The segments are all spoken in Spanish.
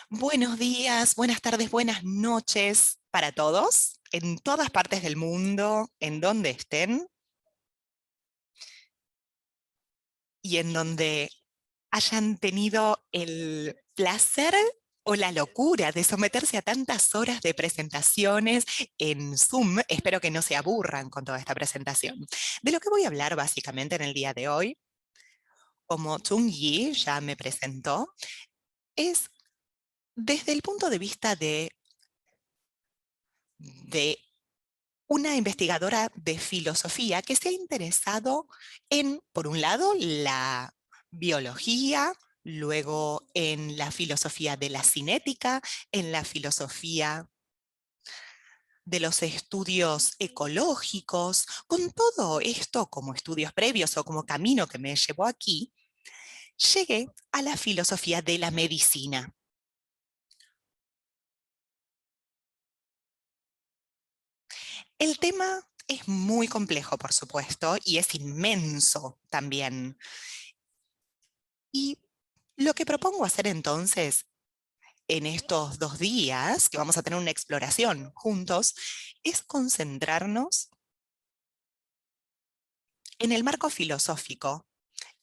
Buenos días, buenas tardes, buenas noches para todos, en todas partes del mundo, en donde estén y en donde hayan tenido el placer o la locura de someterse a tantas horas de presentaciones en Zoom. Espero que no se aburran con toda esta presentación. De lo que voy a hablar básicamente en el día de hoy, como Chung Yi ya me presentó, es desde el punto de vista de una investigadora de filosofía que se ha interesado en, por un lado, la biología, luego en la filosofía de la cinética, en la filosofía de los estudios ecológicos. Con todo esto como estudios previos o como camino que me llevó aquí, llegué a la filosofía de la medicina. El tema es muy complejo, por supuesto, y es inmenso también. Y lo que propongo hacer entonces en estos 2 días, que vamos a tener una exploración juntos, es concentrarnos en el marco filosófico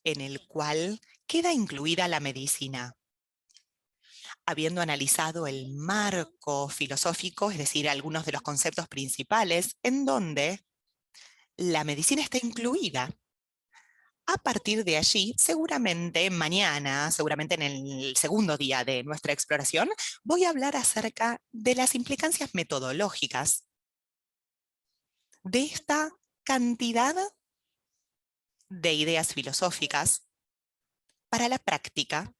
en el cual queda incluida la medicina. Habiendo analizado el marco filosófico, es decir, algunos de los conceptos principales, en donde la medicina está incluida. A partir de allí, seguramente mañana, seguramente en el segundo día de nuestra exploración, voy a hablar acerca de las implicancias metodológicas de esta cantidad de ideas filosóficas para la práctica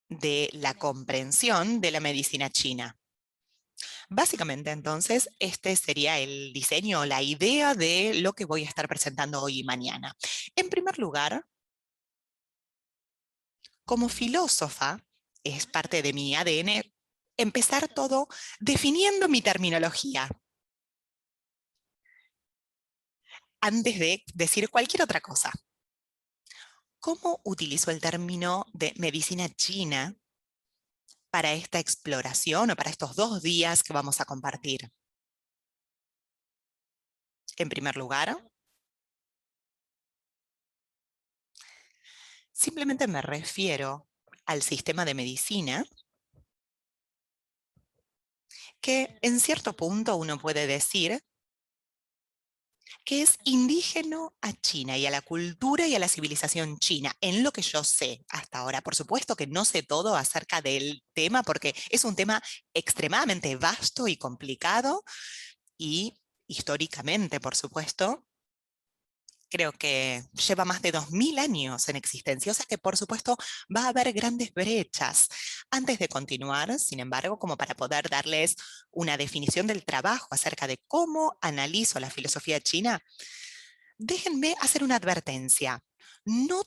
de la comprensión de la medicina china. Básicamente, entonces, este sería el diseño, la idea de lo que voy a estar presentando hoy y mañana. En primer lugar, como filósofa, es parte de mi ADN empezar todo definiendo mi terminología antes de decir cualquier otra cosa. ¿Cómo utilizo el término de medicina china para esta exploración o para estos 2 días que vamos a compartir? En primer lugar, simplemente me refiero al sistema de medicina que en cierto punto uno puede decir que es indígeno a China y a la cultura y a la civilización china, en lo que yo sé hasta ahora. Por supuesto que no sé todo acerca del tema porque es un tema extremadamente vasto y complicado y históricamente, por supuesto, creo que lleva más de 2000 años en existencia, o sea que por supuesto va a haber grandes brechas. Antes de continuar, sin embargo, como para poder darles una definición del trabajo acerca de cómo analizo la filosofía china, déjenme hacer una advertencia. No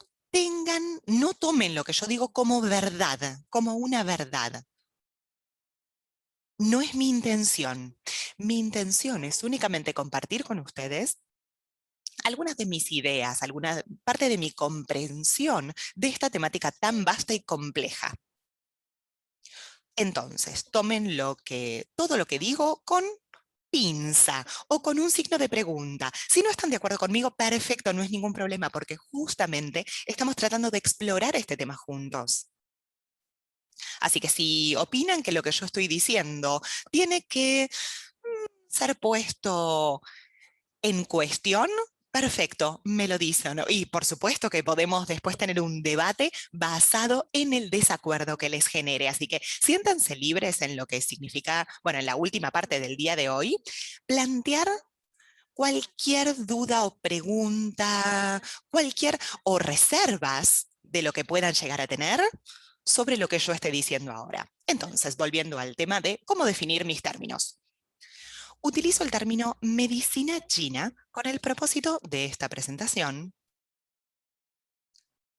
no tomen lo que yo digo como verdad, como una verdad. No es mi intención. Mi intención es únicamente compartir con ustedes algunas de mis ideas, alguna parte de mi comprensión de esta temática tan vasta y compleja. Entonces, tomen todo lo que digo con pinza o con un signo de pregunta. Si no están de acuerdo conmigo, perfecto, no es ningún problema, porque justamente estamos tratando de explorar este tema juntos. Así que si opinan que lo que yo estoy diciendo tiene que ser puesto en cuestión, perfecto, me lo dicen, ¿no? Y por supuesto que podemos después tener un debate basado en el desacuerdo que les genere. Así que siéntanse libres en lo que significa, bueno, en la última parte del día de hoy, plantear cualquier duda o pregunta, cualquier o reservas de lo que puedan llegar a tener sobre lo que yo esté diciendo ahora. Entonces, volviendo al tema de cómo definir mis términos. Utilizo el término medicina china con el propósito de esta presentación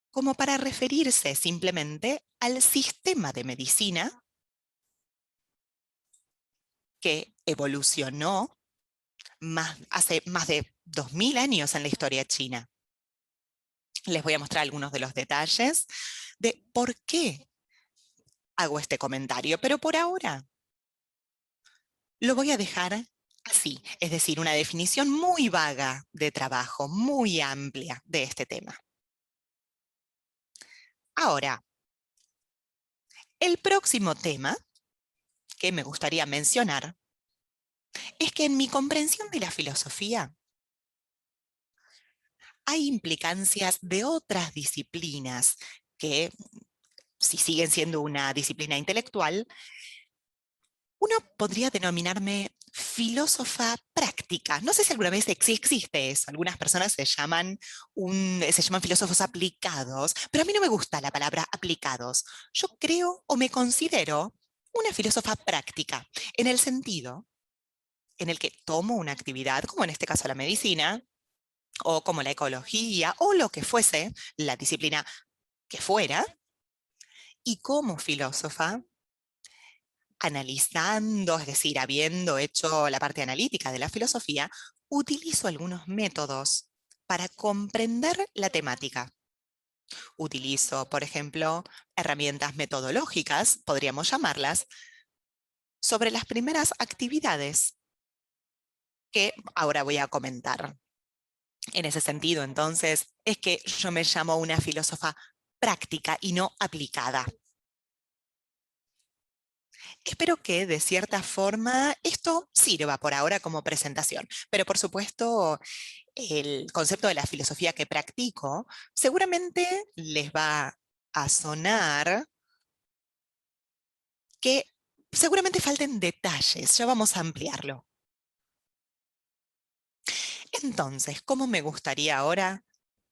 como para referirse simplemente al sistema de medicina que evolucionó hace más de 2000 años en la historia china. Les voy a mostrar algunos de los detalles de por qué hago este comentario, pero por ahora lo voy a dejar así, es decir, una definición muy vaga de trabajo, muy amplia de este tema. Ahora, el próximo tema que me gustaría mencionar es que en mi comprensión de la filosofía hay implicancias de otras disciplinas que, si siguen siendo una disciplina intelectual, uno podría denominarme filósofa práctica. No sé si alguna vez existe eso. Algunas personas se llaman filósofos aplicados, pero a mí no me gusta la palabra aplicados. Yo creo o me considero una filósofa práctica, en el sentido en el que tomo una actividad, como en este caso la medicina, o como la ecología, o lo que fuese, la disciplina que fuera, y como filósofa analizando, es decir, habiendo hecho la parte analítica de la filosofía, utilizo algunos métodos para comprender la temática. Utilizo, por ejemplo, herramientas metodológicas, podríamos llamarlas, sobre las primeras actividades que ahora voy a comentar. En ese sentido, entonces, es que yo me llamo una filósofa práctica y no aplicada. Espero que de cierta forma esto sirva por ahora como presentación, pero por supuesto el concepto de la filosofía que practico seguramente les va a sonar que seguramente falten detalles, ya vamos a ampliarlo. Entonces, ¿cómo me gustaría ahora,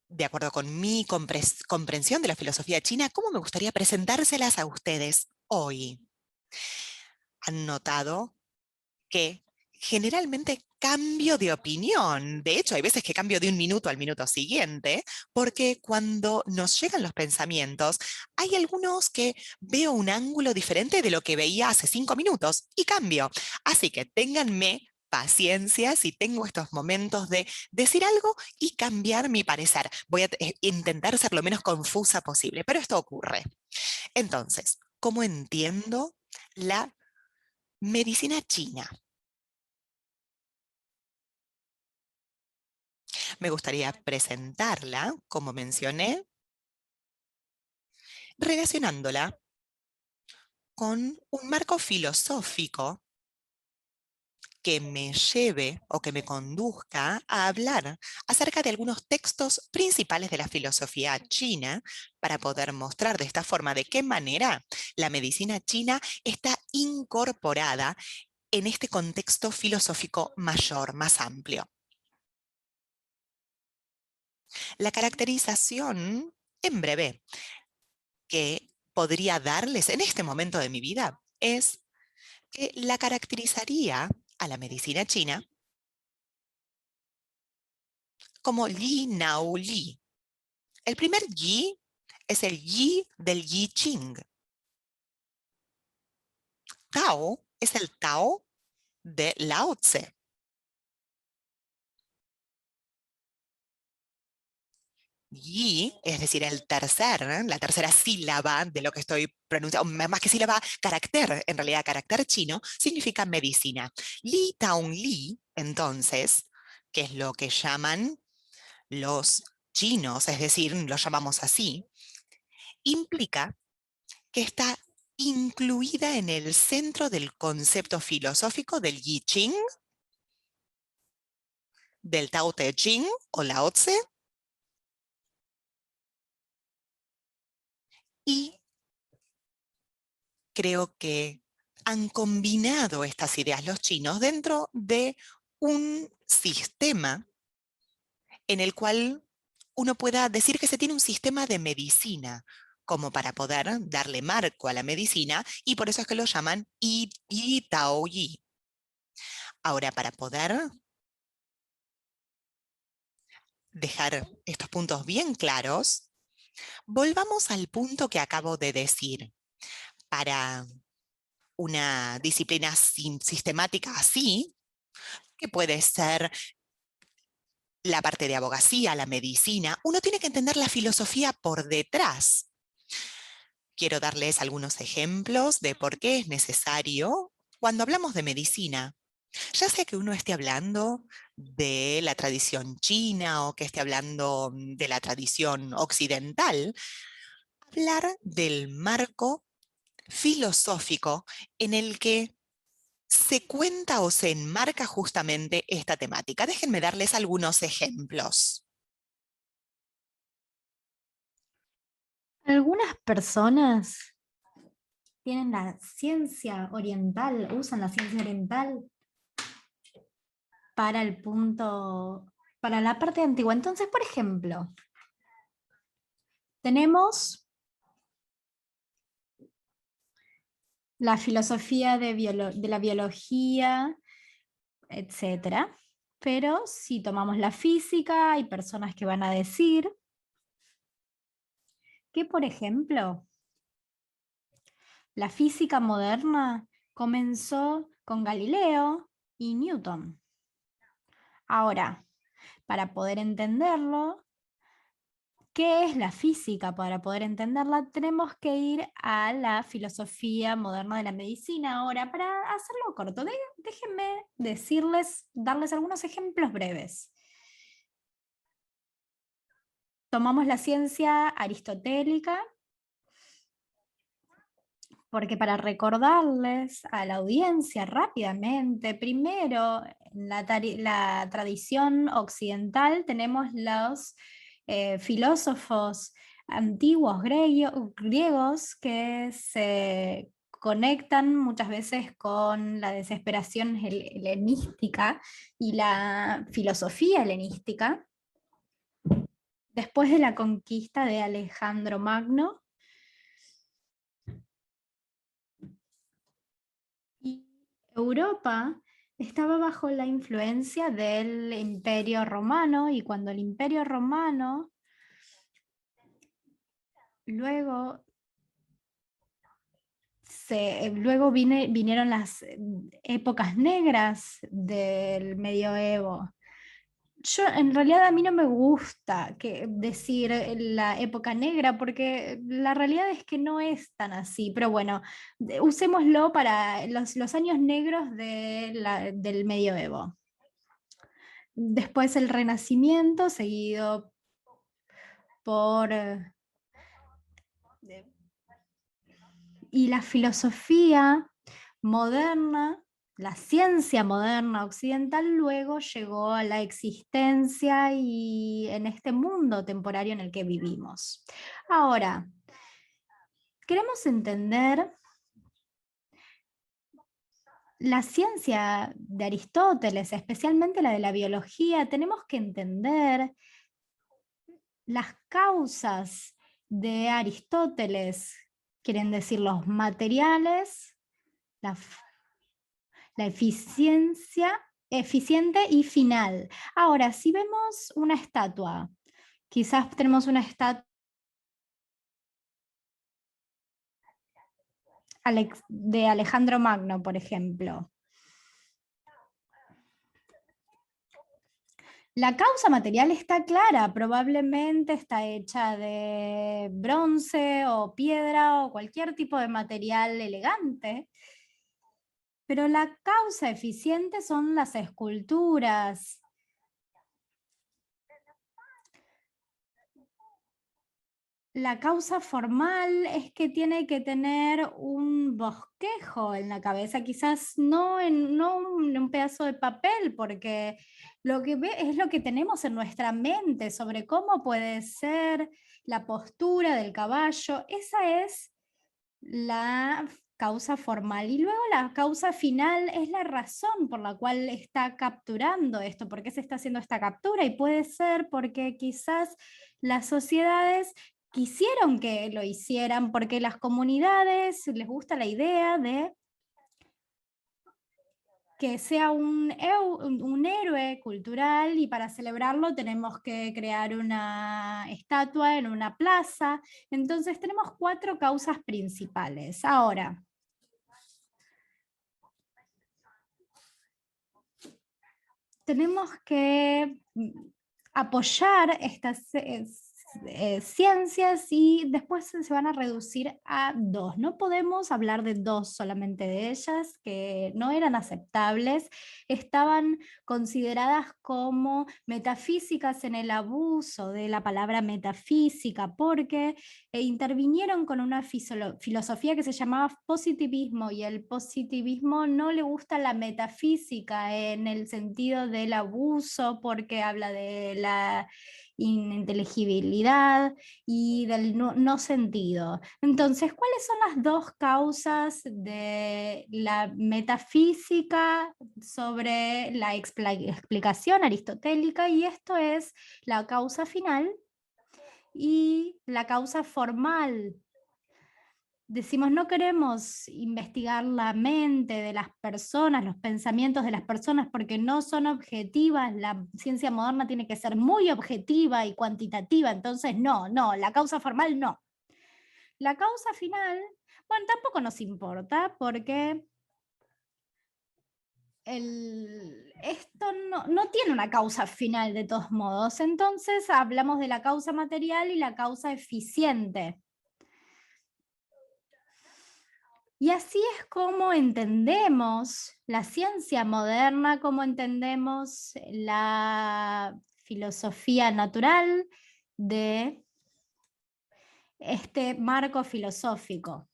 de acuerdo con mi comprensión de la filosofía china, cómo me gustaría presentárselas a ustedes hoy? ¿Han notado que generalmente cambio de opinión? De hecho, hay veces que cambio de un minuto al minuto siguiente, porque cuando nos llegan los pensamientos, hay algunos que veo un ángulo diferente de lo que veía hace 5 minutos y cambio. Así que ténganme paciencia si tengo estos momentos de decir algo y cambiar mi parecer. Voy a intentar ser lo menos confusa posible, pero esto ocurre. Entonces, ¿cómo entiendo la medicina china? Me gustaría presentarla, como mencioné, relacionándola con un marco filosófico que me lleve o que me conduzca a hablar acerca de algunos textos principales de la filosofía china para poder mostrar de esta forma de qué manera la medicina china está incorporada en este contexto filosófico mayor, más amplio. La caracterización, en breve, que podría darles en este momento de mi vida es que la caracterizaría a la medicina china como Li Nao Li. El primer Yi es el Yi del Yi Ching. Tao es el Tao de Lao Tse. Yi, es decir, la tercera sílaba de lo que estoy pronunciando, más que sílaba, carácter, en realidad carácter chino, significa medicina. Li Taung Li, entonces, que es lo que llaman los chinos, es decir, lo llamamos así, implica que está incluida en el centro del concepto filosófico del I Ching, del Tao Te Ching o Lao Tse, y creo que han combinado estas ideas los chinos dentro de un sistema en el cual uno pueda decir que se tiene un sistema de medicina, como para poder darle marco a la medicina, y por eso es que lo llaman Yi Tao Yi. Ahora, para poder dejar estos puntos bien claros, volvamos al punto que acabo de decir. Para una disciplina sistemática así, que puede ser la parte de abogacía, la medicina, uno tiene que entender la filosofía por detrás. Quiero darles algunos ejemplos de por qué es necesario cuando hablamos de medicina. Ya sea que uno esté hablando de la tradición china o que esté hablando de la tradición occidental, hablar del marco filosófico en el que se cuenta o se enmarca justamente esta temática. Déjenme darles algunos ejemplos. Algunas personas tienen la ciencia oriental, usan la ciencia oriental para el punto, para la parte antigua. Entonces, por ejemplo, tenemos la filosofía de la biología, etcétera. Pero si tomamos la física, hay personas que van a decir que, por ejemplo, la física moderna comenzó con Galileo y Newton. Ahora, para poder entenderlo, ¿qué es la física? Para poder entenderla, tenemos que ir a la filosofía moderna de la medicina. Ahora, para hacerlo corto, déjenme darles algunos ejemplos breves. Tomamos la ciencia aristotélica, porque para recordarles a la audiencia rápidamente, primero, en la tradición occidental tenemos los filósofos antiguos griegos que se conectan muchas veces con la desesperación helenística y la filosofía helenística. Después de la conquista de Alejandro Magno, y Europa estaba bajo la influencia del Imperio Romano, y cuando el Imperio Romano luego vinieron las épocas negras del medioevo. Yo, en realidad, a mí no me gusta decir la época negra, porque la realidad es que no es tan así, pero bueno, usémoslo para los años negros del medioevo. Después el Renacimiento, seguido por... y la filosofía moderna, la ciencia moderna occidental luego llegó a la existencia y en este mundo temporario en el que vivimos. Ahora, queremos entender la ciencia de Aristóteles, especialmente la de la biología. Tenemos que entender las causas de Aristóteles, quieren decir los materiales, la, la eficiencia, eficiente y final. Ahora, si vemos una estatua, quizás tenemos una estatua de Alejandro Magno, por ejemplo. La causa material está clara, probablemente está hecha de bronce o piedra o cualquier tipo de material elegante, pero la causa eficiente son las esculturas. La causa formal es que tiene que tener un bosquejo en la cabeza, quizás no un pedazo de papel, porque lo que ve es lo que tenemos en nuestra mente sobre cómo puede ser la postura del caballo. Esa es la causa formal. Y luego la causa final es la razón por la cual está capturando esto, por qué se está haciendo esta captura, y puede ser porque quizás las sociedades quisieron que lo hicieran, porque las comunidades les gusta la idea de que sea un héroe cultural, y para celebrarlo tenemos que crear una estatua en una plaza. Entonces tenemos 4 causas principales. Ahora, tenemos que apoyar estas ciencias y después se van a reducir a dos. No podemos hablar de dos solamente de ellas, que no eran aceptables, estaban consideradas como metafísicas en el abuso de la palabra metafísica, porque intervinieron con una filosofía que se llamaba positivismo, y el positivismo no le gusta la metafísica en el sentido del abuso, porque habla de la ininteligibilidad y del no sentido. Entonces, ¿cuáles son las dos causas de la metafísica sobre la explicación aristotélica? Y esto es la causa final y la causa formal. Decimos, no queremos investigar la mente de las personas, los pensamientos de las personas, porque no son objetivas. La ciencia moderna tiene que ser muy objetiva y cuantitativa, entonces no, la causa formal no. La causa final, bueno, tampoco nos importa, porque esto no tiene una causa final de todos modos. Entonces hablamos de la causa material y la causa eficiente. Y así es como entendemos la ciencia moderna, como entendemos la filosofía natural de este marco filosófico.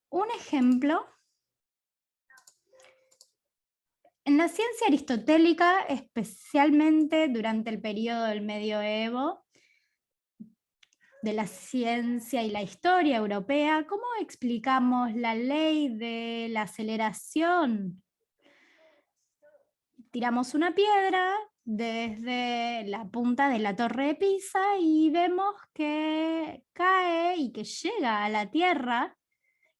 Un ejemplo, en la ciencia aristotélica, especialmente durante el periodo del medioevo, de la ciencia y la historia europea, ¿cómo explicamos la ley de la aceleración? Tiramos una piedra desde la punta de la torre de Pisa y vemos que cae y que llega a la Tierra,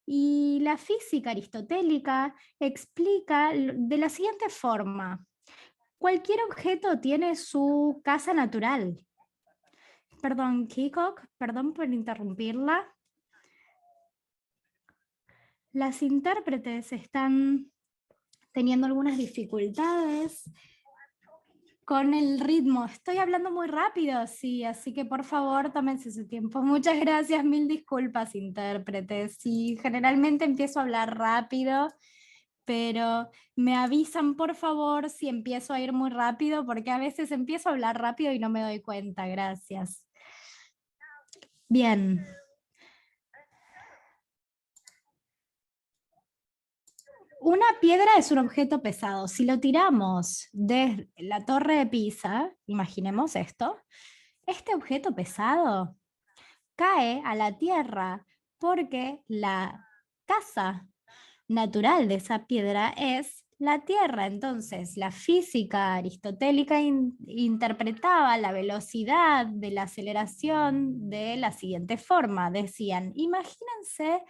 y la física aristotélica explica de la siguiente forma: cualquier objeto tiene su casa natural. Perdón, Kikok, perdón por interrumpirla. Las intérpretes están teniendo algunas dificultades con el ritmo. Estoy hablando muy rápido, sí, así que por favor tómense su tiempo. Muchas gracias, mil disculpas, intérpretes. Sí, generalmente empiezo a hablar rápido, pero me avisan por favor si empiezo a ir muy rápido, porque a veces empiezo a hablar rápido y no me doy cuenta. Gracias. Bien. Una piedra es un objeto pesado. Si lo tiramos desde la torre de Pisa, imaginemos esto, este objeto pesado cae a la tierra porque la casa natural de esa piedra es la tierra. Entonces, la física aristotélica interpretaba la velocidad de la aceleración de la siguiente forma. Decían, imagínense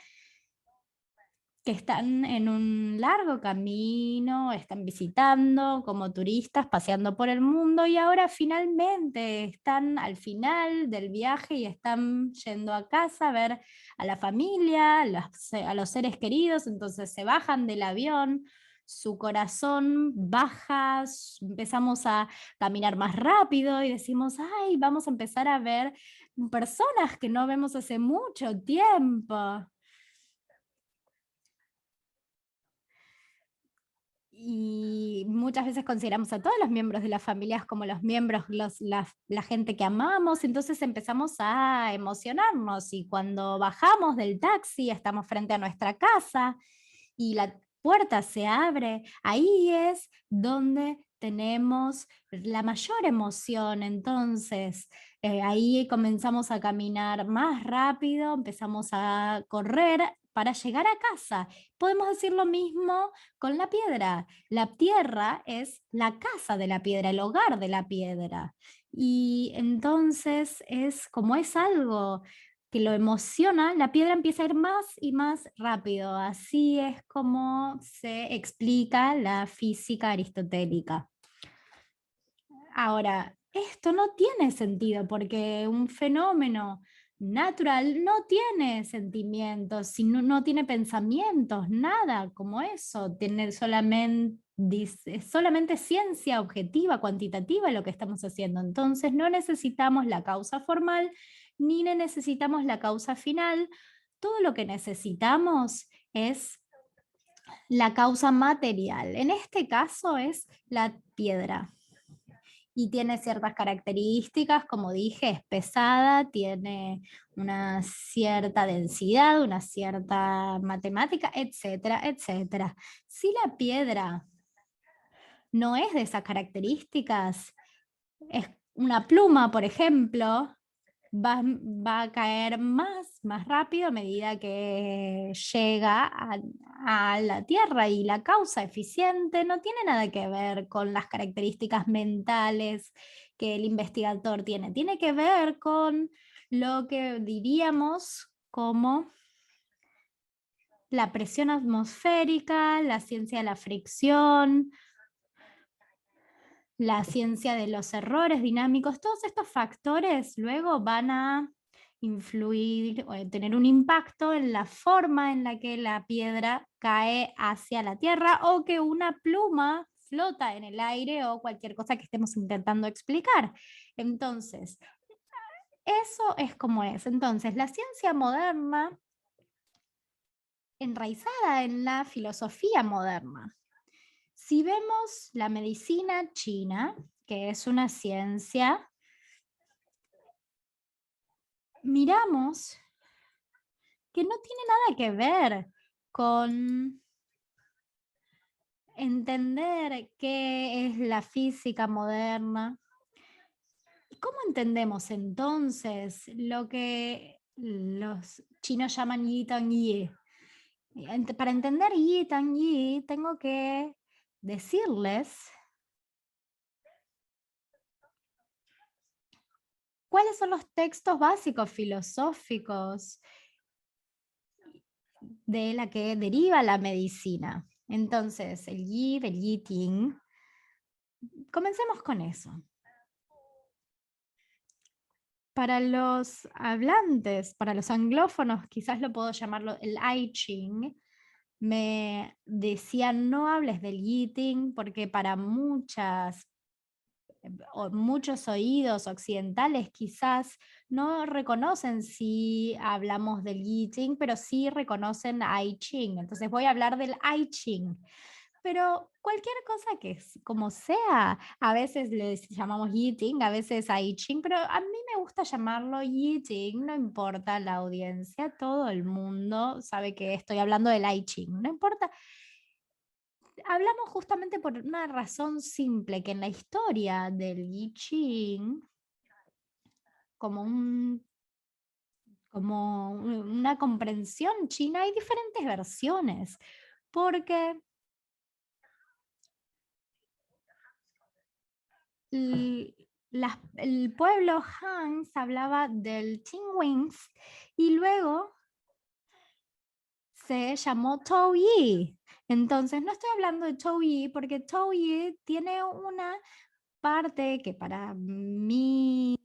que están en un largo camino, están visitando como turistas, paseando por el mundo, y ahora finalmente están al final del viaje y están yendo a casa a ver a la familia, a los seres queridos. Entonces se bajan del avión, su corazón baja, empezamos a caminar más rápido y decimos, ay, vamos a empezar a ver personas que no vemos hace mucho tiempo. Y muchas veces consideramos a todos los miembros de las familias como los miembros, la gente que amamos, entonces empezamos a emocionarnos, y cuando bajamos del taxi estamos frente a nuestra casa y la puerta se abre, ahí es donde tenemos la mayor emoción. Entonces ahí comenzamos a caminar más rápido, empezamos a correr para llegar a casa. Podemos decir lo mismo con la piedra. La tierra es la casa de la piedra, el hogar de la piedra. Y entonces es como es algo que lo emociona, la piedra empieza a ir más y más rápido. Así es como se explica la física aristotélica. Ahora, esto no tiene sentido, porque un fenómeno natural no tiene sentimientos, no tiene pensamientos, nada como eso, tiene solamente es solamente ciencia objetiva, cuantitativa lo que estamos haciendo. Entonces no necesitamos la causa formal ni necesitamos la causa final. Todo lo que necesitamos es la causa material. En este caso es la piedra. Y tiene ciertas características, como dije, es pesada, tiene una cierta densidad, una cierta matemática, etcétera, etcétera. Si la piedra no es de esas características, es una pluma, por ejemplo, va a caer más rápido a medida que llega a la Tierra, y la causa eficiente no tiene nada que ver con las características mentales que el investigador tiene que ver con lo que diríamos como la presión atmosférica, la ciencia de la fricción, la ciencia de los errores dinámicos. Todos estos factores luego van a influir o tener un impacto en la forma en la que la piedra cae hacia la tierra, o que una pluma flota en el aire, o cualquier cosa que estemos intentando explicar. Entonces, eso es como es. Entonces, la ciencia moderna, enraizada en la filosofía moderna. Si vemos la medicina china, que es una ciencia, miramos que no tiene nada que ver con entender qué es la física moderna. ¿Cómo entendemos entonces lo que los chinos llaman Yi Tang Yi? Para entender Yi Tang Yi, tengo que decirles cuáles son los textos básicos filosóficos de la que deriva la medicina. Entonces, el Yi del Yi Ting, comencemos con eso. Para los hablantes, para los anglófonos, quizás lo puedo llamarlo el I Ching. Me decían, no hables del Yi Ting, porque para muchos oídos occidentales quizás no reconocen si hablamos del Yi Ching, pero sí reconocen I Ching. Entonces voy a hablar del I Ching. Pero cualquier cosa que como sea, a veces le llamamos Yi Ching, a veces I Ching, pero a mí me gusta llamarlo Yi Ching, no importa la audiencia, todo el mundo sabe que estoy hablando del I Ching, no importa. Hablamos justamente por una razón simple, que en la historia del I Ching, como una comprensión china, hay diferentes versiones, porque el pueblo Han hablaba del Qingwings y luego se llamó Touyi. Entonces no estoy hablando de Touyi porque Touyi tiene una parte que para mí,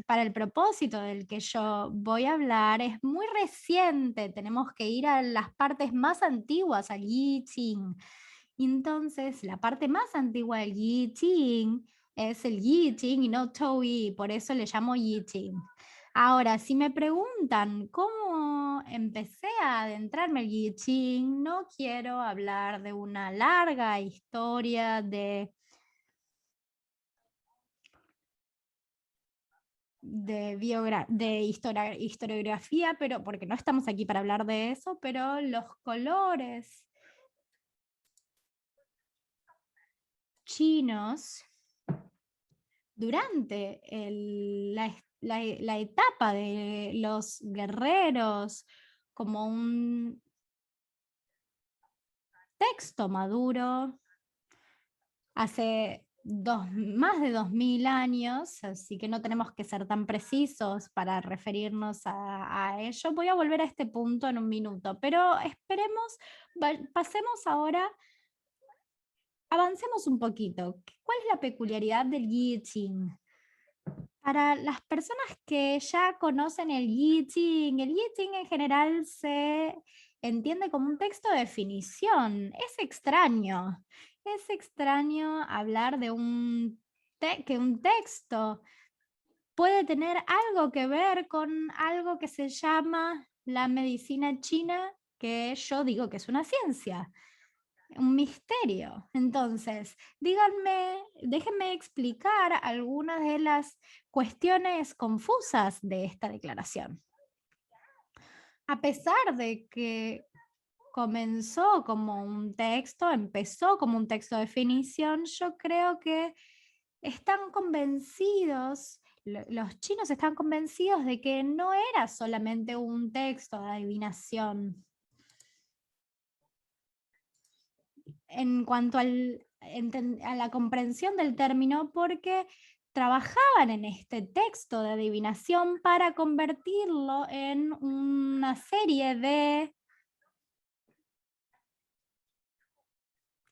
para el propósito del que yo voy a hablar, es muy reciente. Tenemos que ir a las partes más antiguas, al Yi Qing. Entonces, la parte más antigua del Yi Qing es el Yi Qing y no Touyi, por eso le llamo Yi Qing. Ahora, si me preguntan cómo empecé a adentrarme al Yi Qing, no quiero hablar de una larga historia de historiografía, pero porque no estamos aquí para hablar de eso, pero los colores chinos durante la etapa de los guerreros como un texto maduro hace más de 2000 años, así que no tenemos que ser tan precisos para referirnos a ello. Voy a volver a este punto en un minuto, pero esperemos, pasemos ahora, avancemos un poquito. ¿Cuál es la peculiaridad del Yi Qing? Para las personas que ya conocen el Yi Qing en general se entiende como un texto de definición. Es extraño. es extraño hablar de que un texto puede tener algo que ver con algo que se llama la medicina china, que yo digo que es una ciencia, un misterio. Entonces, déjenme explicar algunas de las cuestiones confusas de esta declaración. A pesar de que empezó como un texto de definición, yo creo que están convencidos, los chinos están convencidos de que no era solamente un texto de adivinación. En cuanto a la comprensión del término, porque trabajaban en este texto de adivinación para convertirlo en una serie de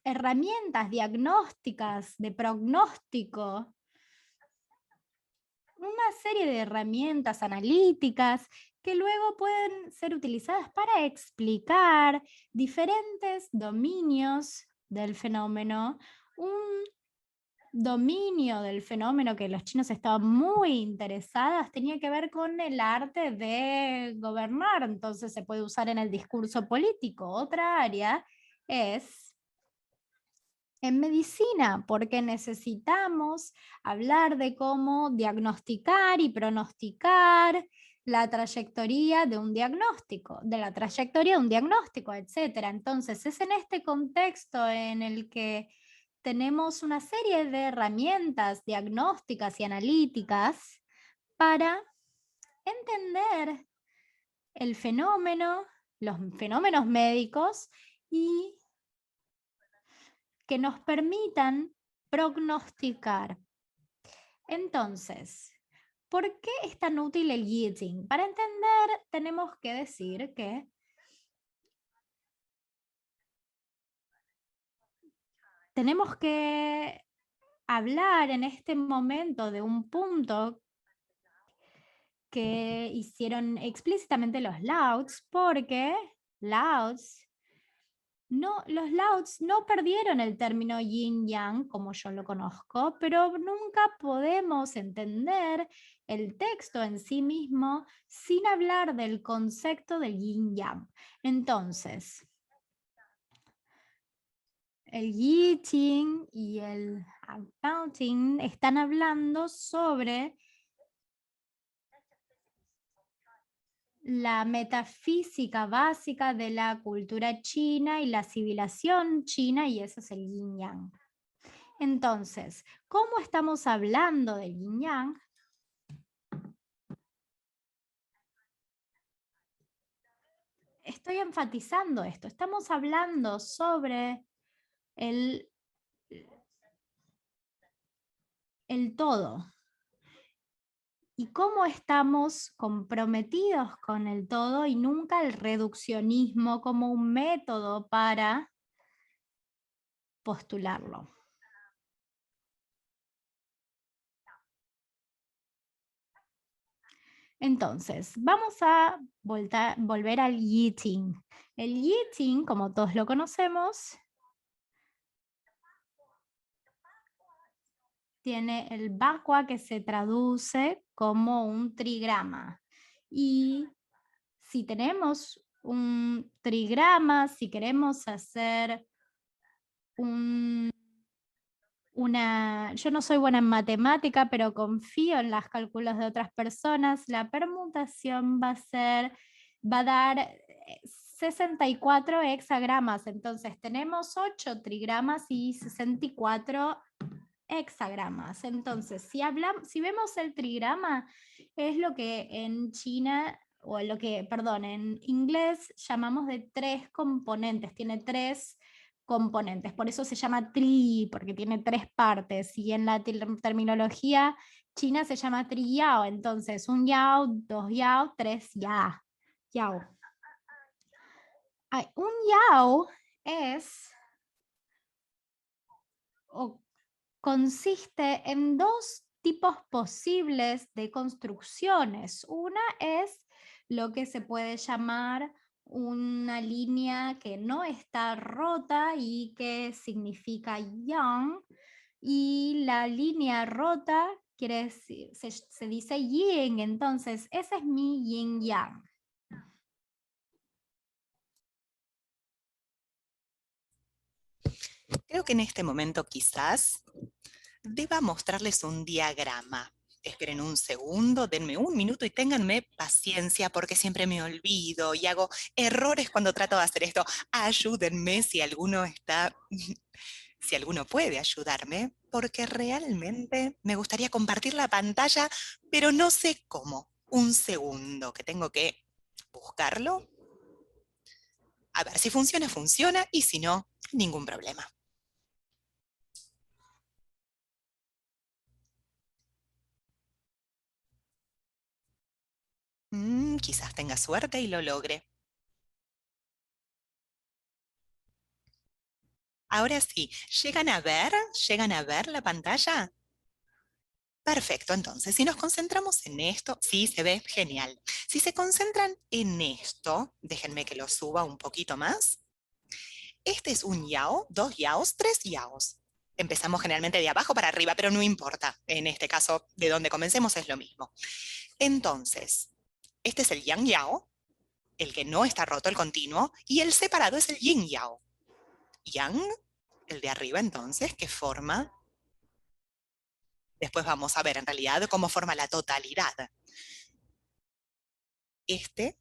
herramientas diagnósticas, de pronóstico, una serie de herramientas analíticas que luego pueden ser utilizadas para explicar diferentes dominios del fenómeno. Un dominio del fenómeno que los chinos estaban muy interesados tenía que ver con el arte de gobernar, entonces se puede usar en el discurso político. Otra área es en medicina, porque necesitamos hablar de cómo diagnosticar y pronosticar la trayectoria de un diagnóstico, etc. Entonces, es en este contexto en el que tenemos una serie de herramientas diagnósticas y analíticas para entender el fenómeno, los fenómenos médicos y que nos permitan prognosticar. Entonces, ¿por qué es tan útil el Yijing? Para entender, tenemos que decir que tenemos que hablar en este momento de un punto que hicieron explícitamente los Laots, porque los Laots no perdieron el término yin-yang como yo lo conozco, pero nunca podemos entender el texto en sí mismo sin hablar del concepto del yin-yang. Entonces, el Yi Qing y el Bao Qing están hablando sobre la metafísica básica de la cultura china y la civilización china, y eso es el yin yang. Entonces, ¿cómo estamos hablando del yin yang? Estoy enfatizando esto. Estamos hablando sobre el todo. Y cómo estamos comprometidos con el todo y nunca el reduccionismo como un método para postularlo. Entonces, vamos a volver al Yi Qing. El Yi Qing, como todos lo conocemos, tiene el Bakua, que se traduce como un trigrama. Y si tenemos un trigrama, si queremos hacer yo no soy buena en matemática, pero confío en los cálculos de otras personas, la permutación va a dar 64 hexagramas. Entonces tenemos 8 trigramas y 64 hexagramas. Entonces, si vemos el trigrama, es lo que en China, o en inglés llamamos de 3 componentes, tiene 3 componentes, por eso se llama tri, porque tiene 3 partes, y en la terminología china se llama tri yao, entonces 1 yao, 2 yao, 3 yao. Un yao consiste en 2 tipos posibles de construcciones. Una es lo que se puede llamar una línea que no está rota y que significa yang, y la línea rota quiere decir, se dice yin, entonces ese es mi yin yang. Creo que en este momento quizás deba mostrarles un diagrama. Esperen un segundo, denme un minuto y ténganme paciencia porque siempre me olvido y hago errores cuando trato de hacer esto. Ayúdenme si alguno está, si alguno puede ayudarme, porque realmente me gustaría compartir la pantalla, pero no sé cómo. Un segundo, que tengo que buscarlo. A ver si funciona, funciona, y si no, ningún problema. Quizás tenga suerte y lo logre. Ahora sí, ¿llegan a ver? ¿Llegan a ver la pantalla? Perfecto, entonces, si nos concentramos en esto, sí, se ve genial. Si se concentran en esto, déjenme que lo suba un poquito más. Este es un yao, dos yaos, tres yaos. Empezamos generalmente de abajo para arriba, pero no importa. En este caso, de donde comencemos es lo mismo. Entonces, este es el yang yao, el que no está roto, el continuo, y el separado es el yin yao. Yang, el de arriba entonces, que forma. Después vamos a ver en realidad cómo forma la totalidad. Este,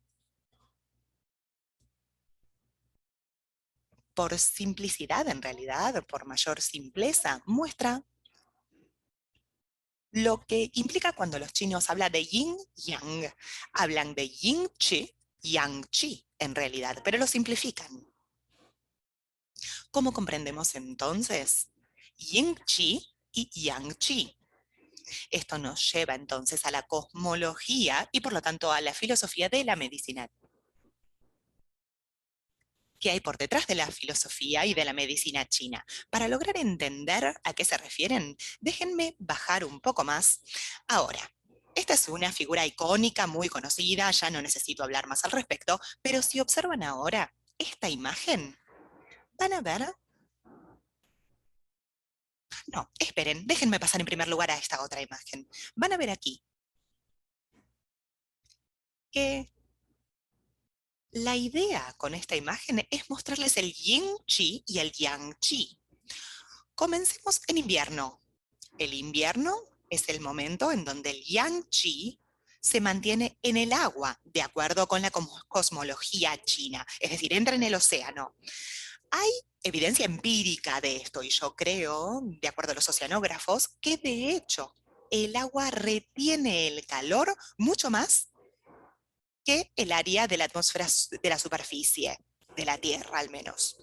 por simplicidad en realidad, por mayor simpleza, muestra lo que implica cuando los chinos hablan de yin yang. Hablan de yin chi, yang chi en realidad, pero lo simplifican. ¿Cómo comprendemos entonces? Yin chi y yang chi. Esto nos lleva entonces a la cosmología y por lo tanto a la filosofía de la medicina. ¿Qué hay por detrás de la filosofía y de la medicina china? Para lograr entender a qué se refieren, déjenme bajar un poco más. Ahora, esta es una figura icónica, muy conocida, ya no necesito hablar más al respecto, pero si observan ahora esta imagen, van a ver. No, esperen, déjenme pasar en primer lugar a esta otra imagen. Van a ver aquí que la idea con esta imagen es mostrarles el yin chi y el yang chi. Comencemos en invierno. El invierno es el momento en donde el yang chi se mantiene en el agua, de acuerdo con la cosmología china, es decir, entra en el océano. Hay evidencia empírica de esto y yo creo, de acuerdo a los oceanógrafos, que de hecho el agua retiene el calor mucho más que el área de la atmósfera de la superficie, de la Tierra al menos.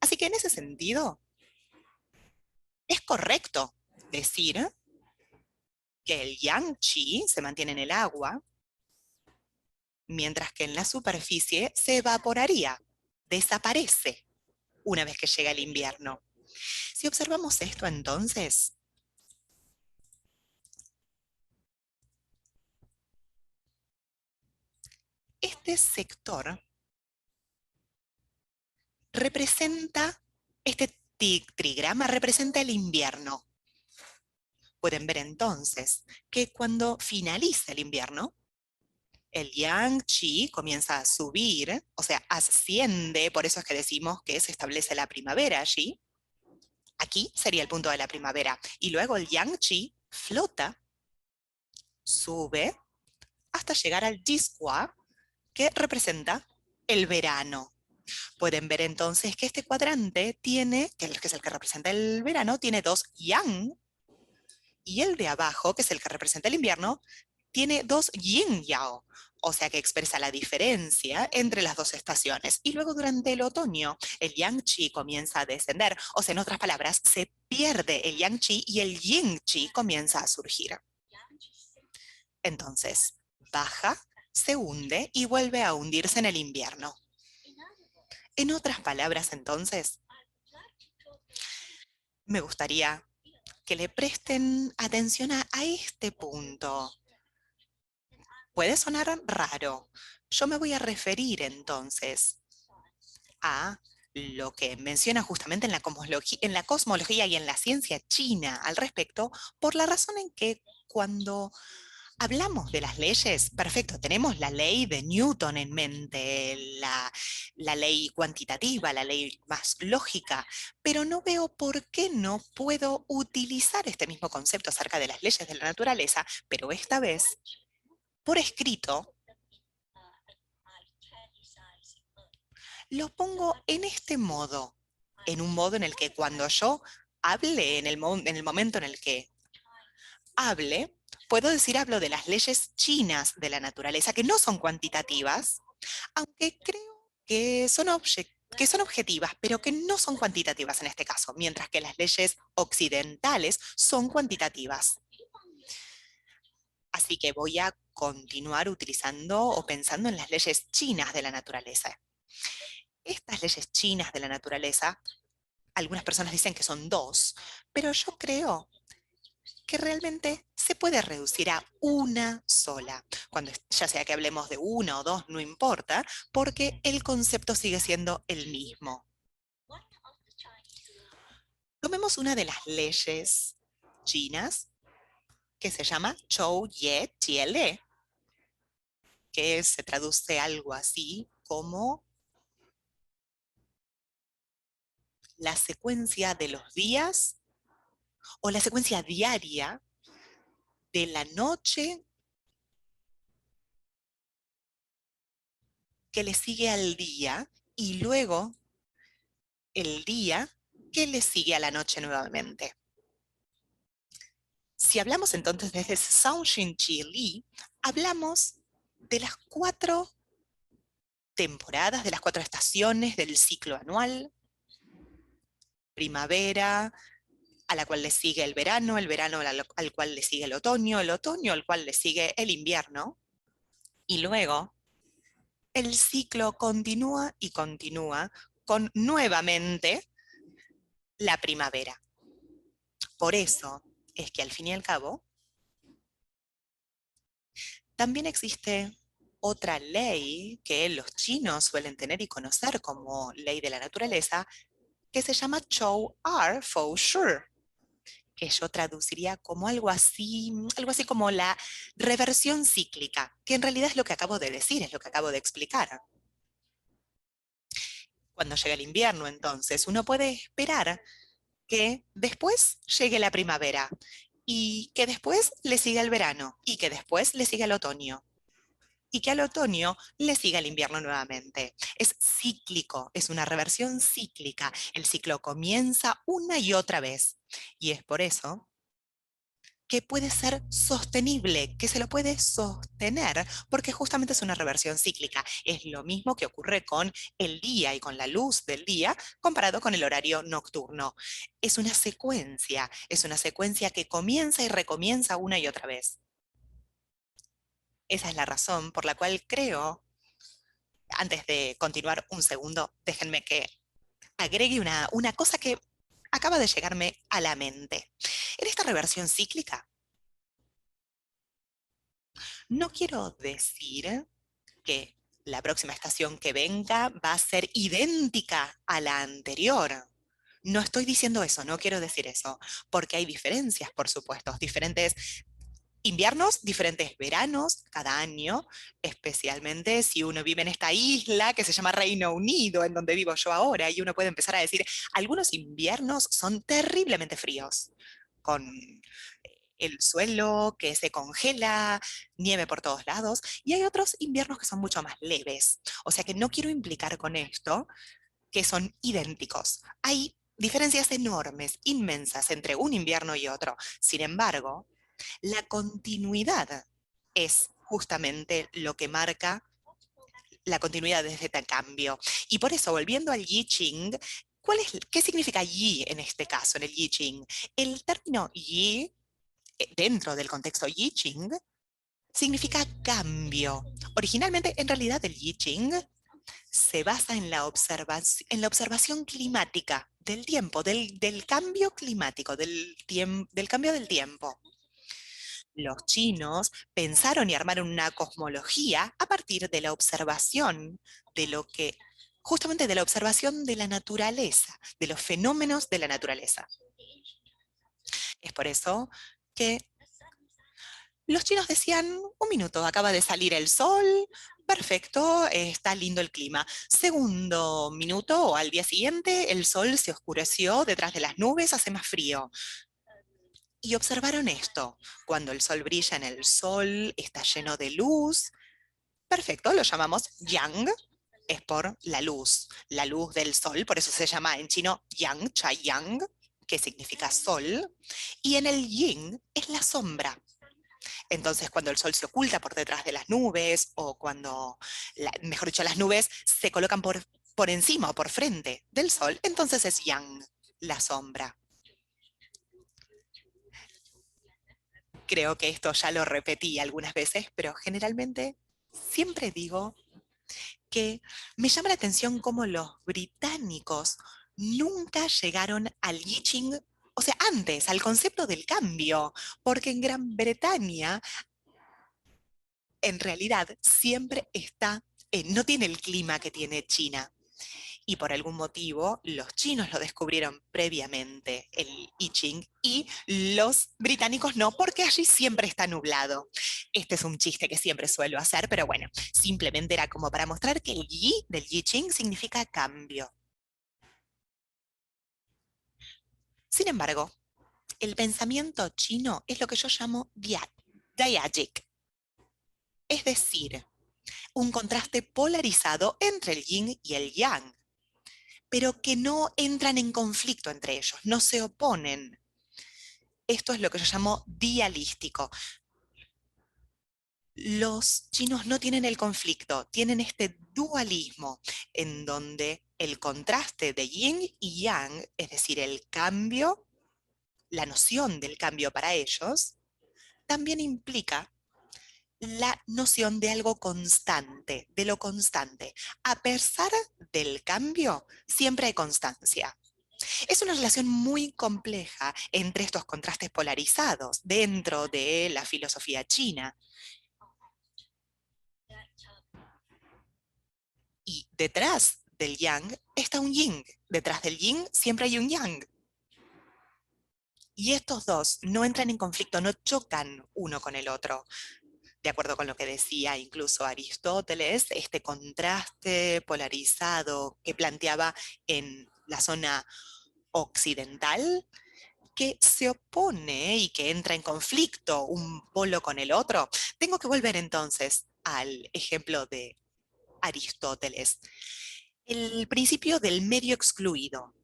Así que en ese sentido, es correcto decir que el yang chi se mantiene en el agua, mientras que en la superficie se evaporaría, desaparece una vez que llega el invierno. Si observamos esto entonces, este sector representa, este trigrama representa el invierno. Pueden ver entonces que cuando finaliza el invierno, el yang chi comienza a subir, o sea, asciende, por eso es que decimos que se establece la primavera allí. Aquí sería el punto de la primavera. Y luego el yang chi flota, sube, hasta llegar al Jisqua, que representa el verano. Pueden ver entonces que este cuadrante tiene, que es el que representa el verano, tiene dos yang, y el de abajo, que es el que representa el invierno, tiene dos yin yao, o sea que expresa la diferencia entre las dos estaciones. Y luego durante el otoño, el yang chi comienza a descender, o sea, en otras palabras, se pierde el yang chi y el yin chi comienza a surgir. Entonces, baja, se hunde y vuelve a hundirse en el invierno. En otras palabras, entonces, me gustaría que le presten atención a este punto. Puede sonar raro, Yo me voy a referir entonces a lo que menciona justamente en la cosmología y en la ciencia china al respecto, por la razón en que cuando hablamos de las leyes, perfecto, tenemos la ley de Newton en mente, la ley cuantitativa, la ley más lógica, pero no veo por qué no puedo utilizar este mismo concepto acerca de las leyes de la naturaleza, pero esta vez por escrito. Lo pongo en este modo, en un modo en el que cuando yo hable, en el momento en el que hable, puedo decir hablo de las leyes chinas de la naturaleza, que no son cuantitativas, aunque creo que son objetivas, pero que no son cuantitativas en este caso, mientras que las leyes occidentales son cuantitativas. Así que voy a continuar utilizando o pensando en las leyes chinas de la naturaleza. Estas leyes chinas de la naturaleza, algunas personas dicen que son dos, pero yo creo que realmente se puede reducir a una sola. Ya sea que hablemos de una o dos, no importa, porque el concepto sigue siendo el mismo. Tomemos una de las leyes chinas que se llama Chou Ye Tiele, que se traduce algo así como la secuencia de los días o la secuencia diaria de la noche que le sigue al día y luego el día que le sigue a la noche nuevamente. Si hablamos entonces desde Shaoxing Qi Li, hablamos de las 4 temporadas, de las 4 estaciones del ciclo anual: primavera, a la cual le sigue el verano al cual le sigue el otoño al cual le sigue el invierno, y luego el ciclo continúa y continúa con nuevamente la primavera. Por eso es que al fin y al cabo, también existe otra ley que los chinos suelen tener y conocer como ley de la naturaleza, que se llama Chou Er Fou Shu, que yo traduciría como algo así como la reversión cíclica, que en realidad es lo que acabo de decir, es lo que acabo de explicar. Cuando llega el invierno, entonces, uno puede esperar que después llegue la primavera y que después le siga el verano y que después le siga el otoño y que al otoño le siga el invierno nuevamente. Es cíclico, es una reversión cíclica. El ciclo comienza una y otra vez y es por eso que puede ser sostenible, que se lo puede sostener, porque justamente es una reversión cíclica. Es lo mismo que ocurre con el día y con la luz del día comparado con el horario nocturno. Es una secuencia que comienza y recomienza una y otra vez. Esa es la razón por la cual creo, antes de continuar un segundo, déjenme que agregue una cosa que acaba de llegarme a la mente. En esta reversión cíclica, no quiero decir que la próxima estación que venga va a ser idéntica a la anterior. No estoy diciendo eso, no quiero decir eso, porque hay diferencias, por supuesto, diferentes inviernos, diferentes veranos cada año, especialmente si uno vive en esta isla que se llama Reino Unido, en donde vivo yo ahora, y uno puede empezar a decir, algunos inviernos son terriblemente fríos, con el suelo que se congela, nieve por todos lados, y hay otros inviernos que son mucho más leves. O sea que no quiero implicar con esto que son idénticos. Hay diferencias enormes, inmensas entre un invierno y otro. Sin embargo, la continuidad es justamente lo que marca la continuidad de este cambio. Y por eso, volviendo al Yi Ching, ¿qué significa Yi en este caso, en el Yi Ching? El término Yi, dentro del contexto Yi Ching, significa cambio. Originalmente, en realidad, el I Ching se basa en la observación climática del tiempo, del cambio climático, del cambio del tiempo. Los chinos pensaron y armaron una cosmología a partir de la observación de lo que, justamente de la observación de la naturaleza, de los fenómenos de la naturaleza. Es por eso que los chinos decían, un minuto, acaba de salir el sol, perfecto, está lindo el clima. Segundo minuto o al día siguiente, el sol se oscureció detrás de las nubes, hace más frío. Y observaron esto, cuando el sol brilla en el sol, está lleno de luz, perfecto, lo llamamos yang, es por la luz del sol, por eso se llama en chino yang, chai yang, que significa sol, y en el yin es la sombra. Entonces, cuando el sol se oculta por detrás de las nubes, o cuando, mejor dicho, las nubes se colocan por encima o por frente del sol, entonces es yang, la sombra. Creo que esto ya lo repetí algunas veces, pero generalmente siempre digo que me llama la atención cómo los británicos nunca llegaron al I Ching, o sea, antes, al concepto del cambio, porque en Gran Bretaña, en realidad, siempre está, no tiene el clima que tiene China. Y por algún motivo, los chinos lo descubrieron previamente, el I Ching, y los británicos no, porque allí siempre está nublado. Este es un chiste que siempre suelo hacer, pero bueno, simplemente era como para mostrar que el Yi del I Ching significa cambio. Sin embargo, el pensamiento chino es lo que yo llamo diagic, es decir, un contraste polarizado entre el yin y el yang, pero que no entran en conflicto entre ellos, no se oponen. Esto es lo que yo llamo dialístico. Los chinos no tienen el conflicto, tienen este dualismo en donde el contraste de yin y yang, es decir, el cambio, la noción del cambio para ellos, también implica la noción de algo constante, de lo constante. A pesar del cambio, siempre hay constancia. Es una relación muy compleja entre estos contrastes polarizados dentro de la filosofía china. Y detrás del yang está un yin. Detrás del yin siempre hay un yang. Y estos dos no entran en conflicto, no chocan uno con el otro. De acuerdo con lo que decía incluso Aristóteles, este contraste polarizado que planteaba en la zona occidental, que se opone y que entra en conflicto un polo con el otro. Tengo que volver entonces al ejemplo de Aristóteles. El principio del medio excluido.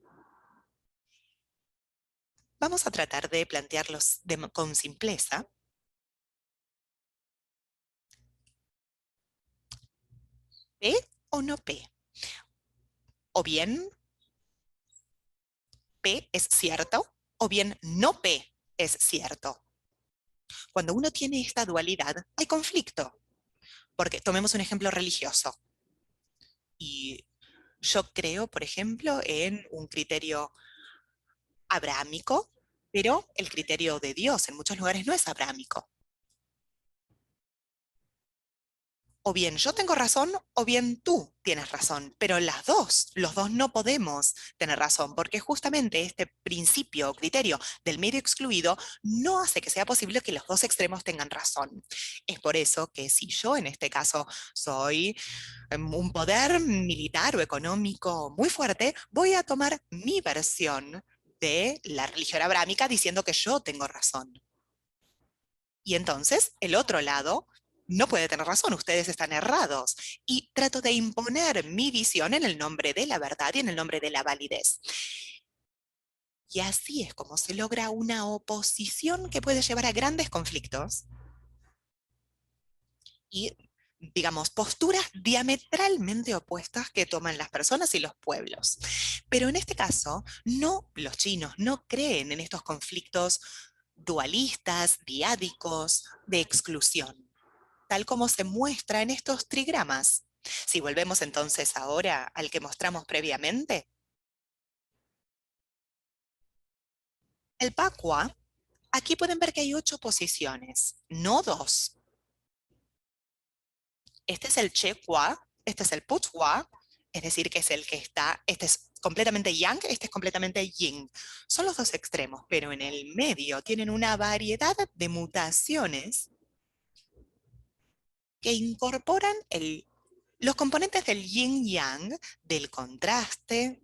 Vamos a tratar de plantearlos con simpleza. ¿P o no P? O bien P es cierto, o bien no P es cierto. Cuando uno tiene esta dualidad, hay conflicto. Porque tomemos un ejemplo religioso. Y yo creo, por ejemplo, en un criterio abrahámico, pero el criterio de Dios en muchos lugares no es abrahámico. O bien yo tengo razón o bien tú tienes razón, pero los dos no podemos tener razón, porque justamente este principio o criterio del medio excluido no hace que sea posible que los dos extremos tengan razón. Es por eso que si yo en este caso soy un poder militar o económico muy fuerte, voy a tomar mi versión de la religión abrámica diciendo que yo tengo razón. Y entonces el otro lado no puede tener razón, ustedes están errados. Y trato de imponer mi visión en el nombre de la verdad y en el nombre de la validez. Y así es como se logra una oposición que puede llevar a grandes conflictos y, digamos, posturas diametralmente opuestas que toman las personas y los pueblos. Pero en este caso, no, los chinos no creen en estos conflictos dualistas, diádicos, de exclusión, tal como se muestra en estos trigramas. Si volvemos entonces ahora al que mostramos previamente, el Pakua Aquí pueden ver que hay 8 posiciones, no 2. Este es el Che-Hua, este es el Put-Hua, es decir, que es el que está, este es completamente Yang, este es completamente Yin. Son los dos extremos, pero en el medio tienen una variedad de mutaciones que incorporan los componentes del Yin-Yang, del contraste,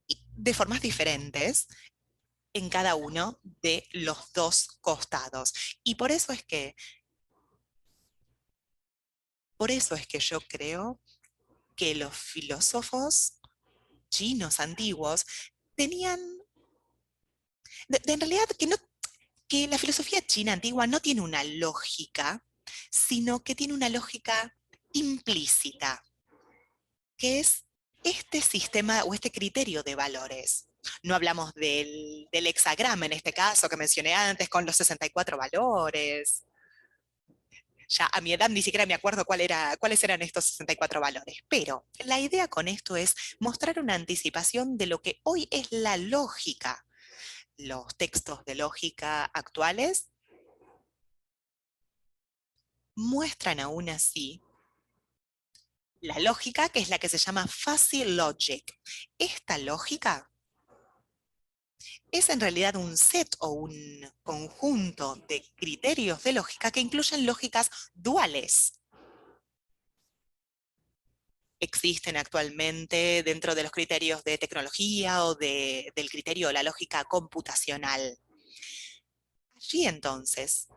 de formas diferentes en cada uno de los dos costados. Y por eso es que yo creo que los filósofos chinos antiguos tenían, en realidad, que la filosofía china antigua no tiene una lógica, sino que tiene una lógica implícita, que es este sistema o este criterio de valores. No hablamos del hexagrama en este caso que mencioné antes, con los 64 valores. Ya a mi edad ni siquiera me acuerdo cuáles eran estos 64 valores. Pero la idea con esto es mostrar una anticipación de lo que hoy es la lógica. Los textos de lógica actuales muestran aún así la lógica, que es la que se llama fuzzy logic. Esta lógica es en realidad un set o un conjunto de criterios de lógica que incluyen lógicas duales. Existen actualmente dentro de los criterios de tecnología o del criterio de la lógica computacional. Allí entonces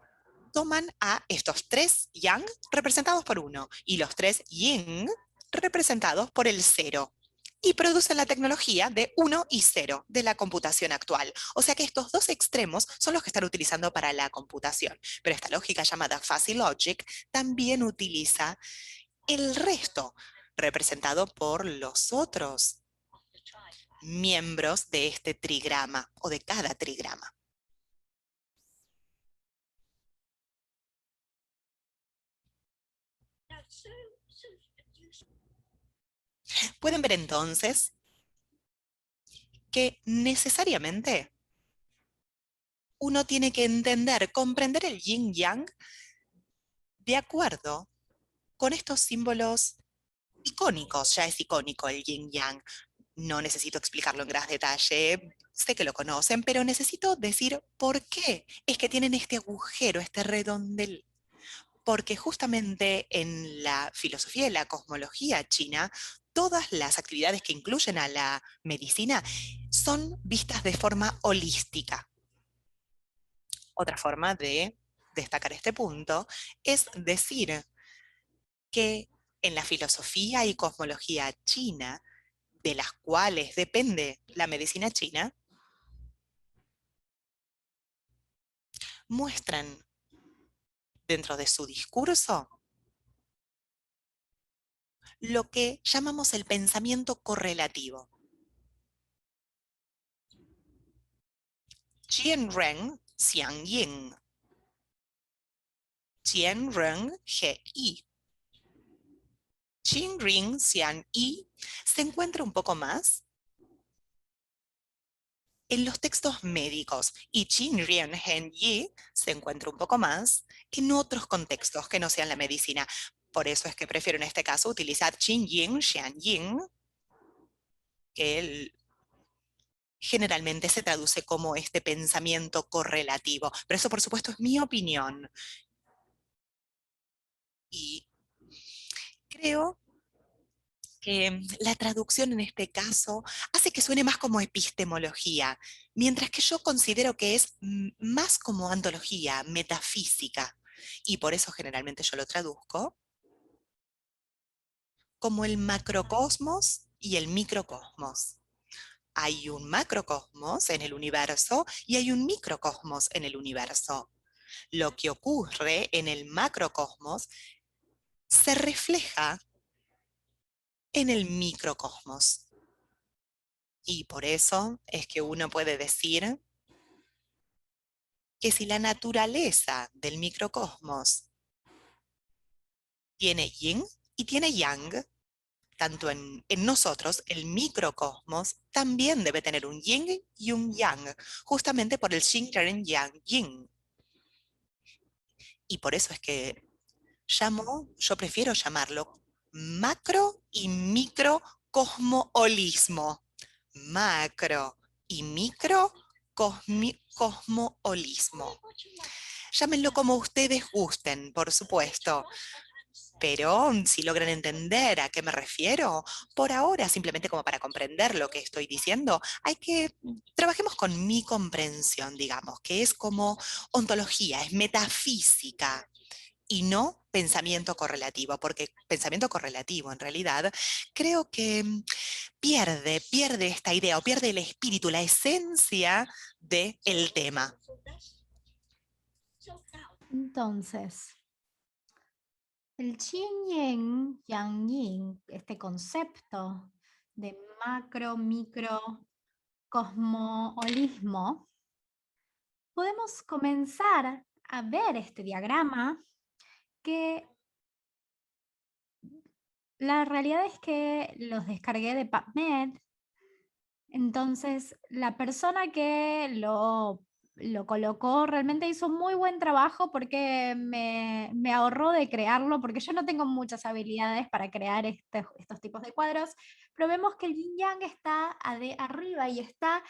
toman a estos 3 yang representados por 1 y los 3 yin representados por el 0 y producen la tecnología de 1 y 0 de la computación actual. O sea que estos dos extremos son los que están utilizando para la computación. Pero esta lógica llamada fuzzy logic también utiliza el resto, representado por los otros miembros de este trigrama o de cada trigrama. Pueden ver entonces que necesariamente uno tiene que entender, comprender el yin yang de acuerdo con estos símbolos icónicos. Ya es icónico el yin yang. No necesito explicarlo en gran detalle, sé que lo conocen, pero necesito decir por qué es que tienen este agujero, este redondel. Porque justamente en la filosofía y la cosmología china, todas las actividades que incluyen a la medicina son vistas de forma holística. Otra forma de destacar este punto es decir que en la filosofía y cosmología china, de las cuales depende la medicina china, muestran dentro de su discurso lo que llamamos el pensamiento correlativo. Qian Ren Xiang Yin. Qian Ren He Yi. Qin Ring Xian Yi se encuentra un poco más en los textos médicos y Qin Ren Hen Yi se encuentra un poco más en otros contextos que no sean la medicina. Por eso es que prefiero en este caso utilizar Qin Yin Xian Yin, que generalmente se traduce como este pensamiento correlativo. Pero eso, por supuesto, es mi opinión. Y creo que la traducción en este caso hace que suene más como epistemología, mientras que yo considero que es más como antología, metafísica. Y por eso generalmente yo lo traduzco como el macrocosmos y el microcosmos. Hay un macrocosmos en el universo y hay un microcosmos en el universo. Lo que ocurre en el macrocosmos se refleja en el microcosmos. Y por eso es que uno puede decir que si la naturaleza del microcosmos tiene yin y tiene yang, tanto en nosotros, el microcosmos también debe tener un yin y un yang, justamente por el yin, yang, yin. Y por eso es que yo prefiero llamarlo macro y micro cosmoholismo. Macro y micro cosmoholismo. Llámenlo como ustedes gusten, por supuesto. Pero si logran entender a qué me refiero, por ahora, simplemente como para comprender lo que estoy diciendo, trabajemos con mi comprensión, digamos, que es como ontología, es metafísica y no pensamiento correlativo, porque pensamiento correlativo en realidad creo que pierde esta idea o pierde el espíritu, la esencia del tema. Entonces, el yin yin, yang yin, este concepto de macro, micro, cosmoholismo, podemos comenzar a ver este diagrama que la realidad es que los descargué de PubMed. Entonces, la persona que lo colocó realmente hizo muy buen trabajo porque me ahorró de crearlo, porque yo no tengo muchas habilidades para crear estos tipos de cuadros, pero vemos que el yin yang está arriba y está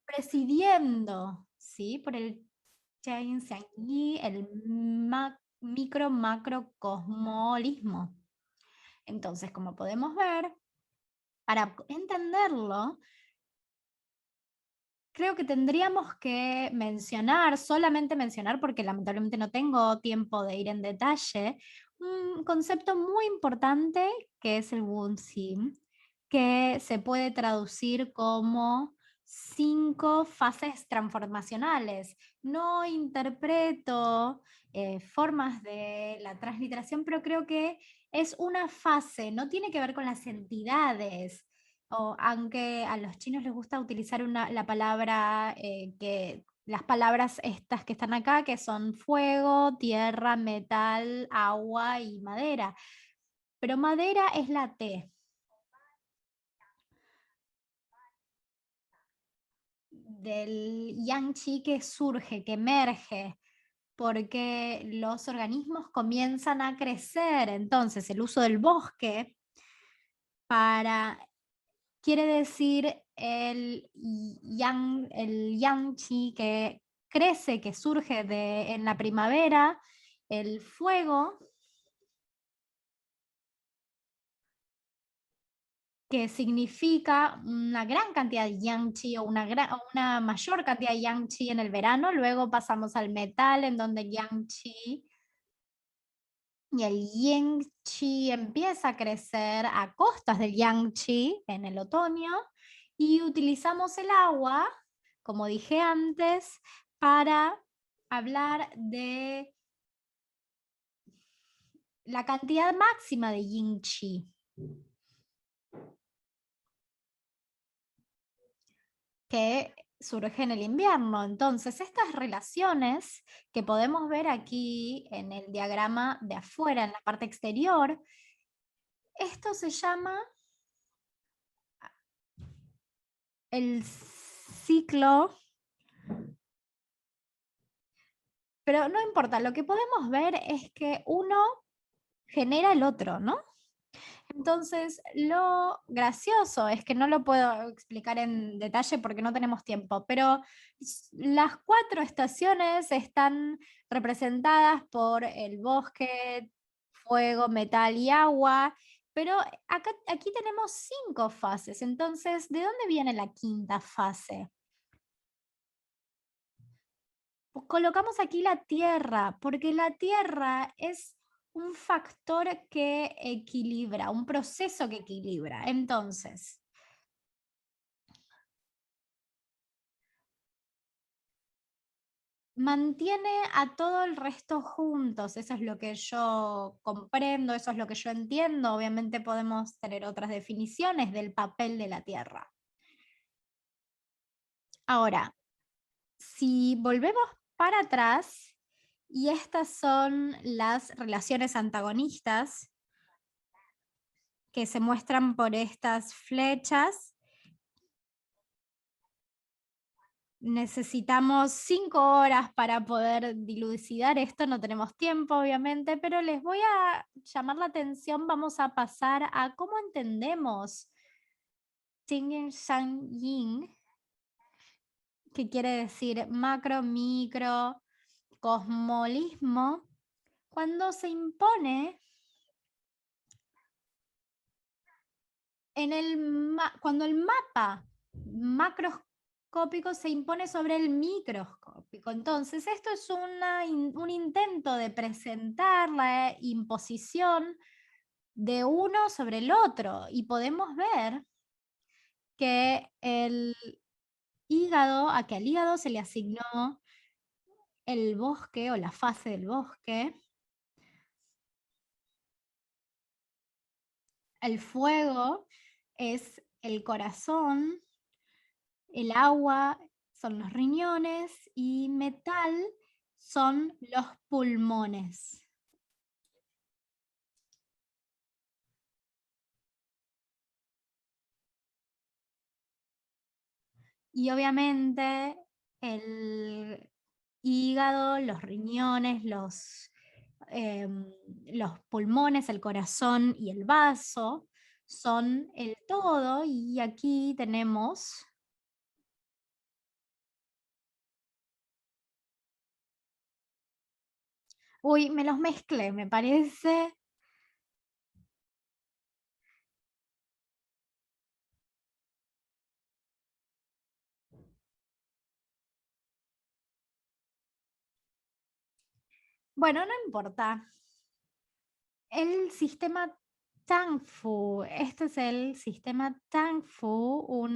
presidiendo, ¿sí? Por el yin yang yi, el micro macro cosmolismo. Entonces, como podemos ver, para entenderlo, creo que tendríamos que solamente mencionar, porque lamentablemente no tengo tiempo de ir en detalle, un concepto muy importante que es el Wunsian, que se puede traducir como 5 fases transformacionales. No interpreto formas de la transliteración, pero creo que es una fase, no tiene que ver con las entidades, o aunque a los chinos les gusta utilizar la palabra, las palabras estas que están acá, que son fuego, tierra, metal, agua y madera. Pero madera es la T. Del yang chi que surge, que emerge, porque los organismos comienzan a crecer. Entonces, el uso del bosque quiere decir el yang chi que crece, que surge en la primavera, el fuego, que significa una gran cantidad de yang chi o una mayor cantidad de yang chi en el verano. Luego pasamos al metal, en donde el yang chi y el yin chi empieza a crecer a costas del yang chi en el otoño, y utilizamos el agua, como dije antes, para hablar de la cantidad máxima de yin chi. Que surge en el invierno. Entonces, estas relaciones que podemos ver aquí en el diagrama de afuera, en la parte exterior, esto se llama el ciclo, pero no importa, lo que podemos ver es que uno genera el otro, ¿no? Entonces, lo gracioso es que no lo puedo explicar en detalle porque no tenemos tiempo, pero las 4 estaciones están representadas por el bosque, fuego, metal y agua, pero aquí tenemos 5 fases. Entonces, ¿de dónde viene la quinta fase? Pues colocamos aquí la tierra, porque la tierra es un factor que equilibra, un proceso que equilibra. Entonces, mantiene a todo el resto juntos. Eso es lo que yo comprendo, eso es lo que yo entiendo. Obviamente podemos tener otras definiciones del papel de la tierra. Ahora, si volvemos para atrás, y estas son las relaciones antagonistas, que se muestran por estas flechas. Necesitamos 5 horas para poder dilucidar esto, no tenemos tiempo obviamente, pero les voy a llamar la atención, vamos a pasar a cómo entendemos Jing Shang Yin, que quiere decir macro, micro, cosmolismo, cuando se impone cuando el mapa macroscópico se impone sobre el microscópico. Entonces, esto es un intento de presentar la imposición de uno sobre el otro. Y podemos ver que al hígado se le asignó el bosque o la fase del bosque. El fuego es el corazón, el agua son los riñones y metal son los pulmones. Y obviamente el hígado, los riñones, los pulmones, el corazón y el vaso son el todo. Y aquí tenemos... Uy, me los mezclé, me parece. Bueno, no importa. El sistema Tangfu, este es el sistema Tangfu,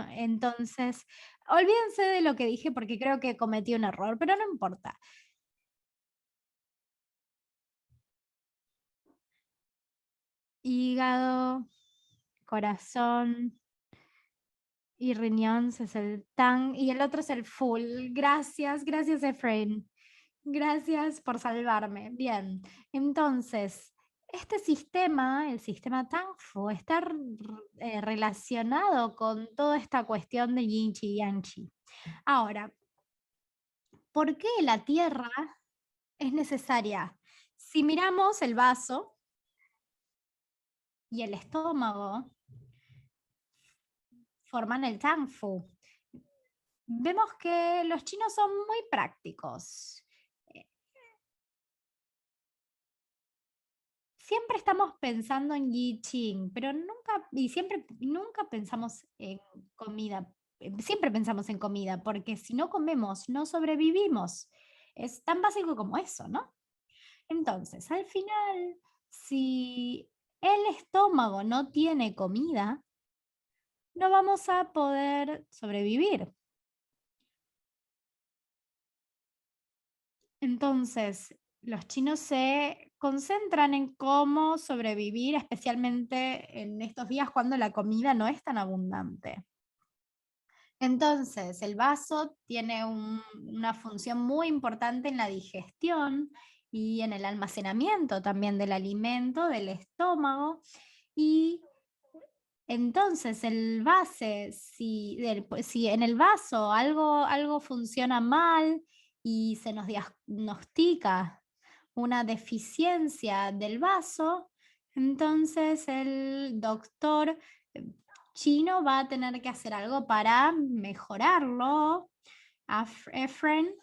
entonces, olvídense de lo que dije porque creo que cometí un error, pero no importa. Hígado, corazón y riñón es el Tang y el otro es el Full. Gracias, gracias Efraín. Gracias por salvarme. Bien, entonces, este sistema, el sistema Tangfu, está relacionado con toda esta cuestión de Yin Chi Yang Chi. Ahora, ¿por qué la Tierra es necesaria? Si miramos el vaso y el estómago, forman el Tangfu. Vemos que los chinos son muy prácticos. Siempre estamos pensando en Yi Ching, pero nunca pensamos en comida. Siempre pensamos en comida, porque si no comemos, no sobrevivimos. Es tan básico como eso, ¿no? Entonces, al final, si el estómago no tiene comida, no vamos a poder sobrevivir. Entonces, los chinos se concentran en cómo sobrevivir, especialmente en estos días cuando la comida no es tan abundante. Entonces, el vaso tiene una función muy importante en la digestión y en el almacenamiento también del alimento, del estómago. Y entonces, si en el vaso algo funciona mal y se nos diagnostica una deficiencia del vaso, entonces el doctor chino va a tener que hacer algo para mejorarlo. Efren,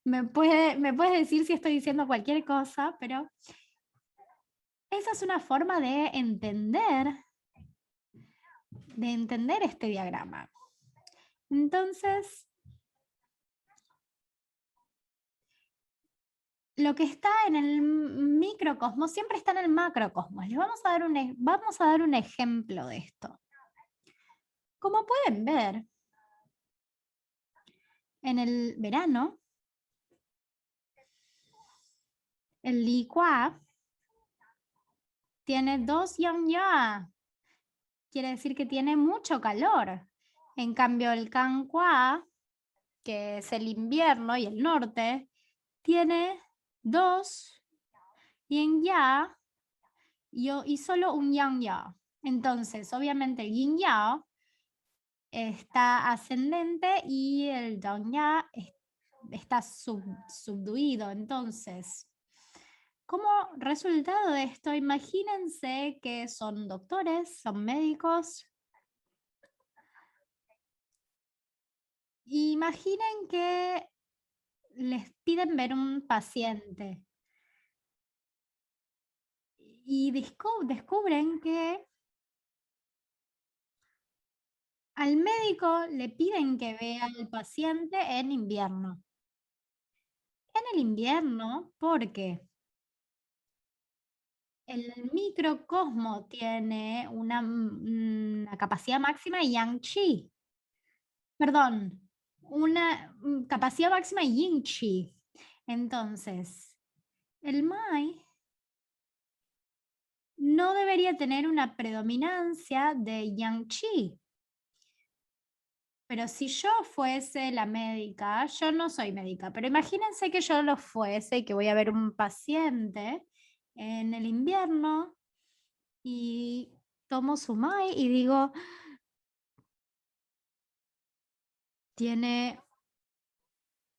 me puedes decir si estoy diciendo cualquier cosa, pero esa es una forma de entender este diagrama. Entonces, lo que está en el microcosmos siempre está en el macrocosmos. Les vamos a dar un ejemplo de esto. Como pueden ver, en el verano, el Li-Kua tiene 2 yang-ya. Quiere decir que tiene mucho calor. En cambio, el Kan-Kwa, que es el invierno y el norte, tiene 2 yin-ya y solo un yang yao. Entonces, obviamente el yin yao está ascendente y el dong ya está subduido. Entonces, como resultado de esto, imagínense que son doctores, son médicos. Imaginen que les piden ver un paciente y descubren que al médico le piden que vea al paciente en invierno. En el invierno, porque el microcosmo tiene una capacidad máxima de yang chi. Perdón, una capacidad máxima de yin chi. Entonces, el Mai no debería tener una predominancia de yang chi. Pero si yo fuese la médica, yo no soy médica, pero imagínense que yo lo fuese y que voy a ver un paciente en el invierno y tomo su Mai y digo, tiene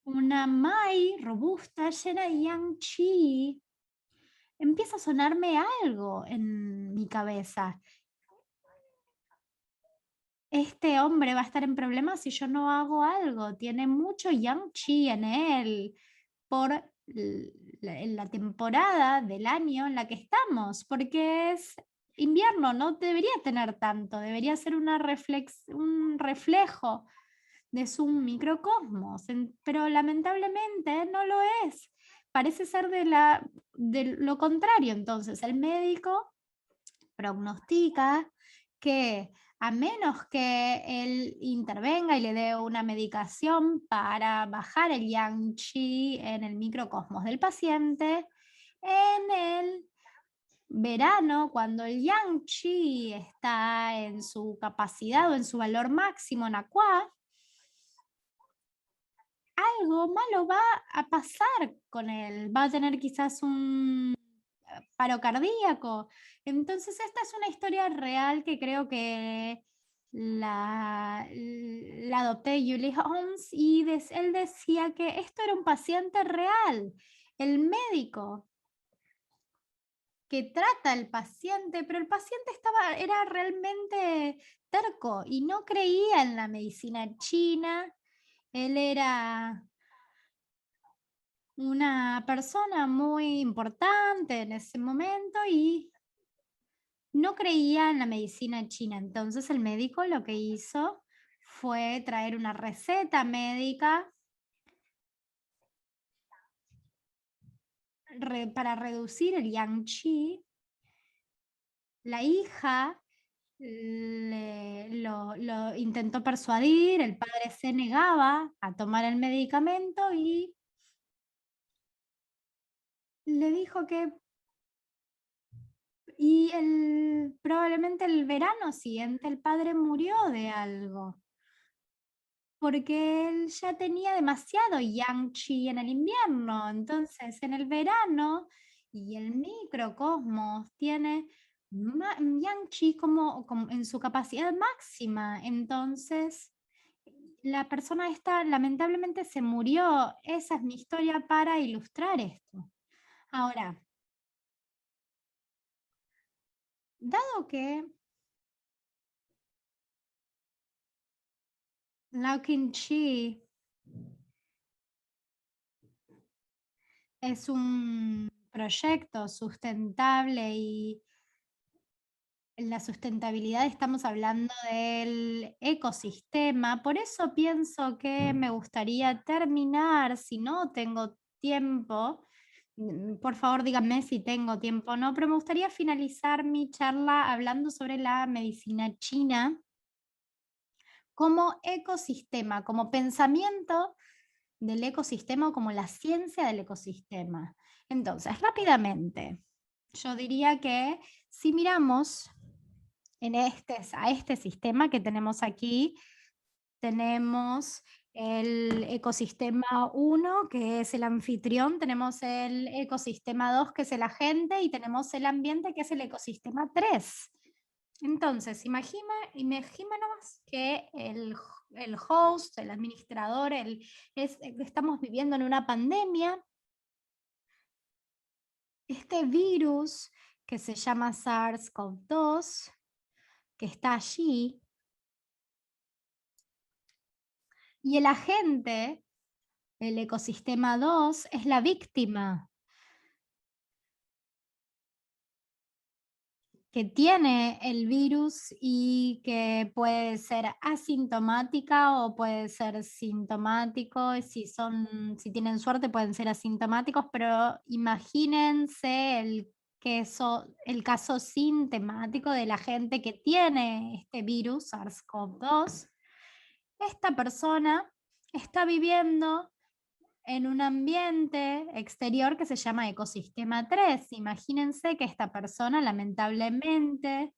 una Mai robusta, llena de yang chi. Empieza a sonarme algo en mi cabeza. Este hombre va a estar en problemas si yo no hago algo. Tiene mucho yang chi en él por en la temporada del año en la que estamos, porque es invierno, no debería tener tanto, debería ser un reflejo de su microcosmos, pero lamentablemente no lo es. Parece ser de lo contrario. Entonces, el médico prognostica que a menos que él intervenga y le dé una medicación para bajar el yang chi en el microcosmos del paciente, en el verano, cuando el yang chi está en su capacidad o en su valor máximo en aqua, algo malo va a pasar con él. Va a tener quizás un paro cardíaco. Entonces, esta es una historia real que creo que la adopté de Julie Holmes y él decía que esto era un paciente real. El médico que trata al paciente, pero el paciente era realmente terco y no creía en la medicina china. Él era una persona muy importante en ese momento y no creía en la medicina china. Entonces el médico lo que hizo fue traer una receta médica para reducir el yang chi. La hija lo intentó persuadir, el padre se negaba a tomar el medicamento y le dijo que probablemente el verano siguiente el padre murió de algo, porque él ya tenía demasiado yang chi en el invierno. Entonces en el verano y el microcosmos tiene yang chi como en su capacidad máxima. Entonces la persona esta lamentablemente se murió. Esa es mi historia para ilustrar esto. Ahora, dado que Lao Kin Chi es un proyecto sustentable y en la sustentabilidad estamos hablando del ecosistema. Por eso pienso que me gustaría terminar, si no tengo tiempo, por favor díganme si tengo tiempo o no, pero me gustaría finalizar mi charla hablando sobre la medicina china como ecosistema, como pensamiento del ecosistema o como la ciencia del ecosistema. Entonces, rápidamente, yo diría que si miramos a este sistema que tenemos aquí, tenemos el ecosistema 1, que es el anfitrión, tenemos el ecosistema 2, que es el agente, y tenemos el ambiente, que es el ecosistema 3. Entonces, imagina nomás que el host, el administrador, estamos viviendo en una pandemia. Este virus que se llama SARS-CoV-2, que está allí, y el agente, el ecosistema 2, es la víctima que tiene el virus y que puede ser asintomática o puede ser sintomático. Si tienen suerte pueden ser asintomáticos, pero imagínense el caso sintomático de la gente que tiene este virus SARS-CoV-2. Esta persona está viviendo en un ambiente exterior que se llama ecosistema 3. Imagínense que esta persona lamentablemente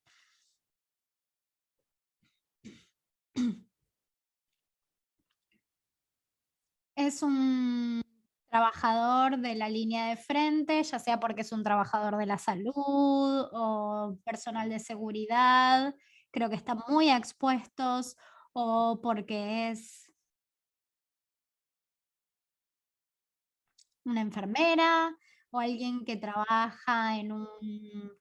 es un trabajador de la línea de frente, ya sea porque es un trabajador de la salud o personal de seguridad, creo que están muy expuestos, o porque es una enfermera o alguien que trabaja en un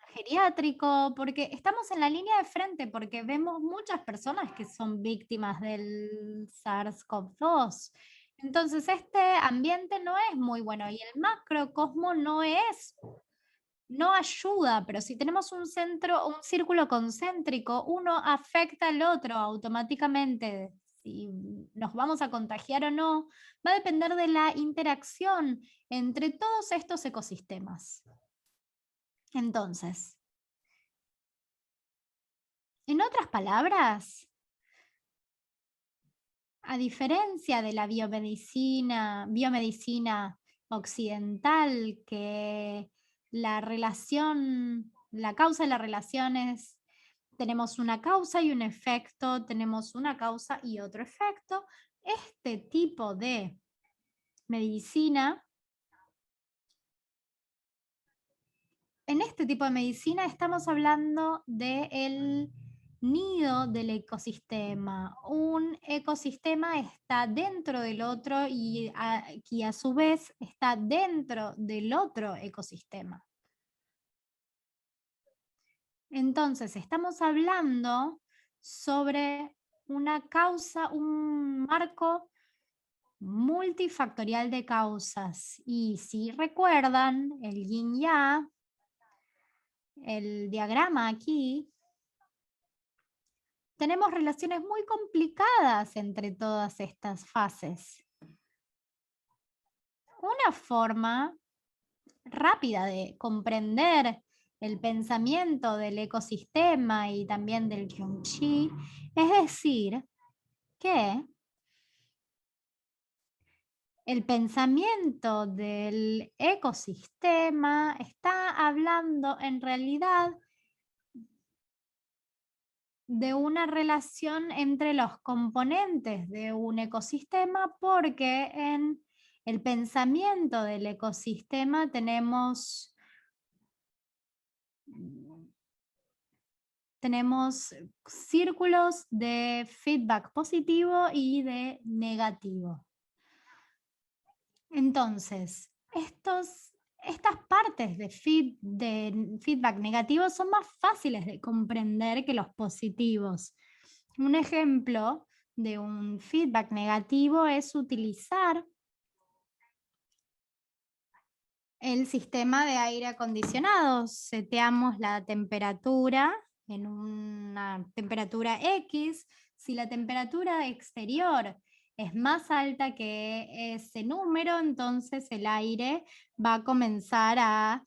geriátrico, porque estamos en la línea de frente, porque vemos muchas personas que son víctimas del SARS-CoV-2. Entonces, este ambiente no es muy bueno y el macrocosmo no ayuda, pero si tenemos un círculo concéntrico, uno afecta al otro automáticamente. Si nos vamos a contagiar o no, va a depender de la interacción entre todos estos ecosistemas. Entonces, en otras palabras, a diferencia de la biomedicina occidental, que la causa de la relación es, tenemos una causa y un efecto, tenemos una causa y otro efecto, este tipo de medicina, en este tipo de medicina estamos hablando del nido del ecosistema. Un ecosistema está dentro del otro y a su vez está dentro del otro ecosistema. Entonces, estamos hablando sobre una causa, un marco multifactorial de causas. Y si recuerdan el yin-yang, el diagrama aquí, tenemos relaciones muy complicadas entre todas estas fases. Una forma rápida de comprender el pensamiento del ecosistema y también del Kyung-chi es decir que el pensamiento del ecosistema está hablando en realidad de una relación entre los componentes de un ecosistema, porque en el pensamiento del ecosistema tenemos círculos de feedback positivo y de negativo. Entonces, estas partes de feedback negativo son más fáciles de comprender que los positivos. Un ejemplo de un feedback negativo es utilizar el sistema de aire acondicionado. Seteamos la temperatura en una temperatura X. Si la temperatura exterior es más alta que ese número, entonces el aire va a comenzar a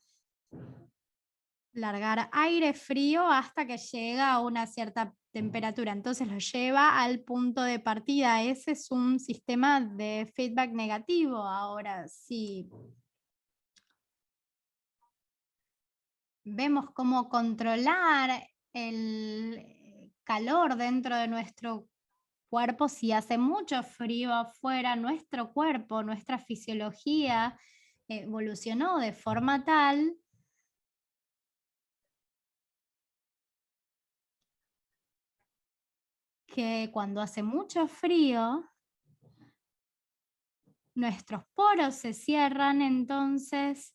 largar aire frío hasta que llega a una cierta temperatura. Entonces lo lleva al punto de partida. Ese es un sistema de feedback negativo. Ahora, si vemos cómo controlar el calor dentro de nuestro cuerpo, si hace mucho frío afuera, nuestro cuerpo, nuestra fisiología evolucionó de forma tal que cuando hace mucho frío, nuestros poros se cierran, entonces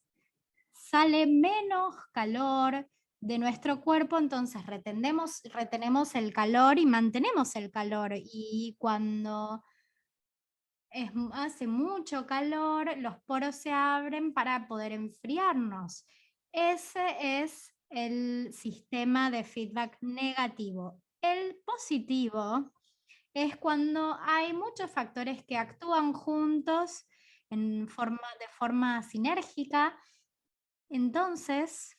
sale menos calor de nuestro cuerpo, entonces retenemos el calor y mantenemos el calor. Y cuando hace mucho calor, los poros se abren para poder enfriarnos. Ese es el sistema de feedback negativo. El positivo es cuando hay muchos factores que actúan juntos de forma sinérgica. Entonces,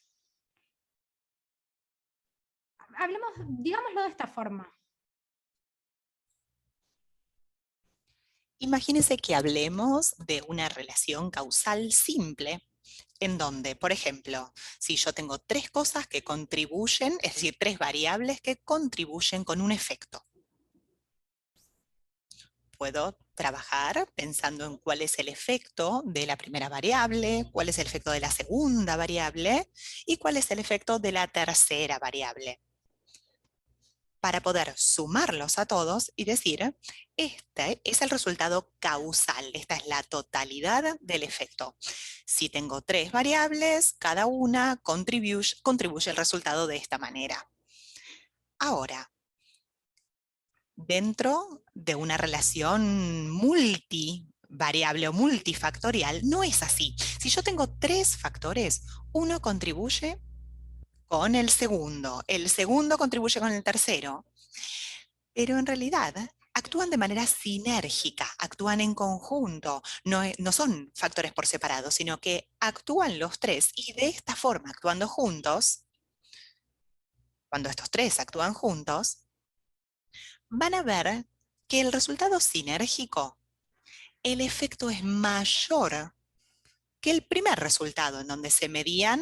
digámoslo de esta forma. Imagínense que hablemos de una relación causal simple, en donde, por ejemplo, si yo tengo tres cosas que contribuyen, es decir, tres variables que contribuyen con un efecto. Puedo trabajar pensando en cuál es el efecto de la primera variable, cuál es el efecto de la segunda variable y cuál es el efecto de la tercera variable, para poder sumarlos a todos y decir, este es el resultado causal, esta es la totalidad del efecto. Si tengo tres variables, cada una contribuye al resultado de esta manera. Ahora, dentro de una relación multivariable o multifactorial, no es así. Si yo tengo tres factores, uno contribuye con el segundo contribuye con el tercero, pero en realidad actúan de manera sinérgica, actúan en conjunto, no son factores por separado, sino que actúan los tres y de esta forma, actuando juntos, cuando estos tres actúan juntos, van a ver que el resultado sinérgico, el efecto es mayor que el primer resultado, en donde se medían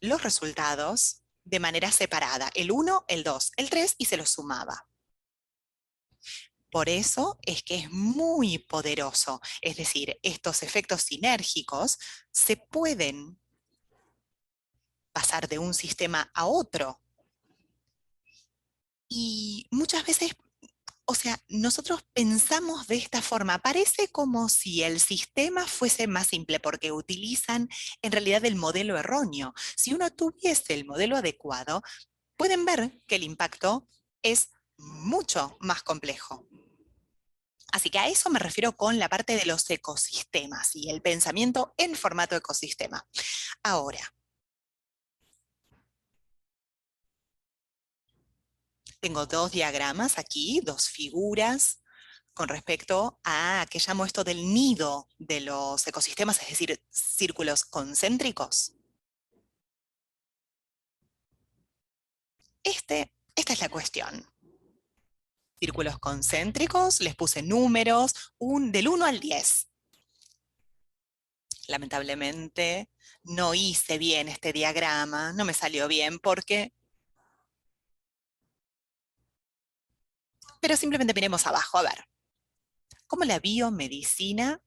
los resultados de manera separada, el 1, el 2, el 3 y se los sumaba. Por eso es que es muy poderoso, es decir, estos efectos sinérgicos se pueden pasar de un sistema a otro. Y muchas veces, o sea, nosotros pensamos de esta forma, parece como si el sistema fuese más simple porque utilizan en realidad el modelo erróneo. Si uno tuviese el modelo adecuado, pueden ver que el impacto es mucho más complejo. Así que a eso me refiero con la parte de los ecosistemas y el pensamiento en formato ecosistema. Ahora, tengo dos diagramas aquí, dos figuras con respecto a qué llamo esto del nido de los ecosistemas, es decir, círculos concéntricos. Esta es la cuestión. Círculos concéntricos, les puse números del 1 al 10. Lamentablemente no hice bien este diagrama, no me salió bien porque... Pero simplemente miremos abajo, a ver. ¿Cómo la biomedicina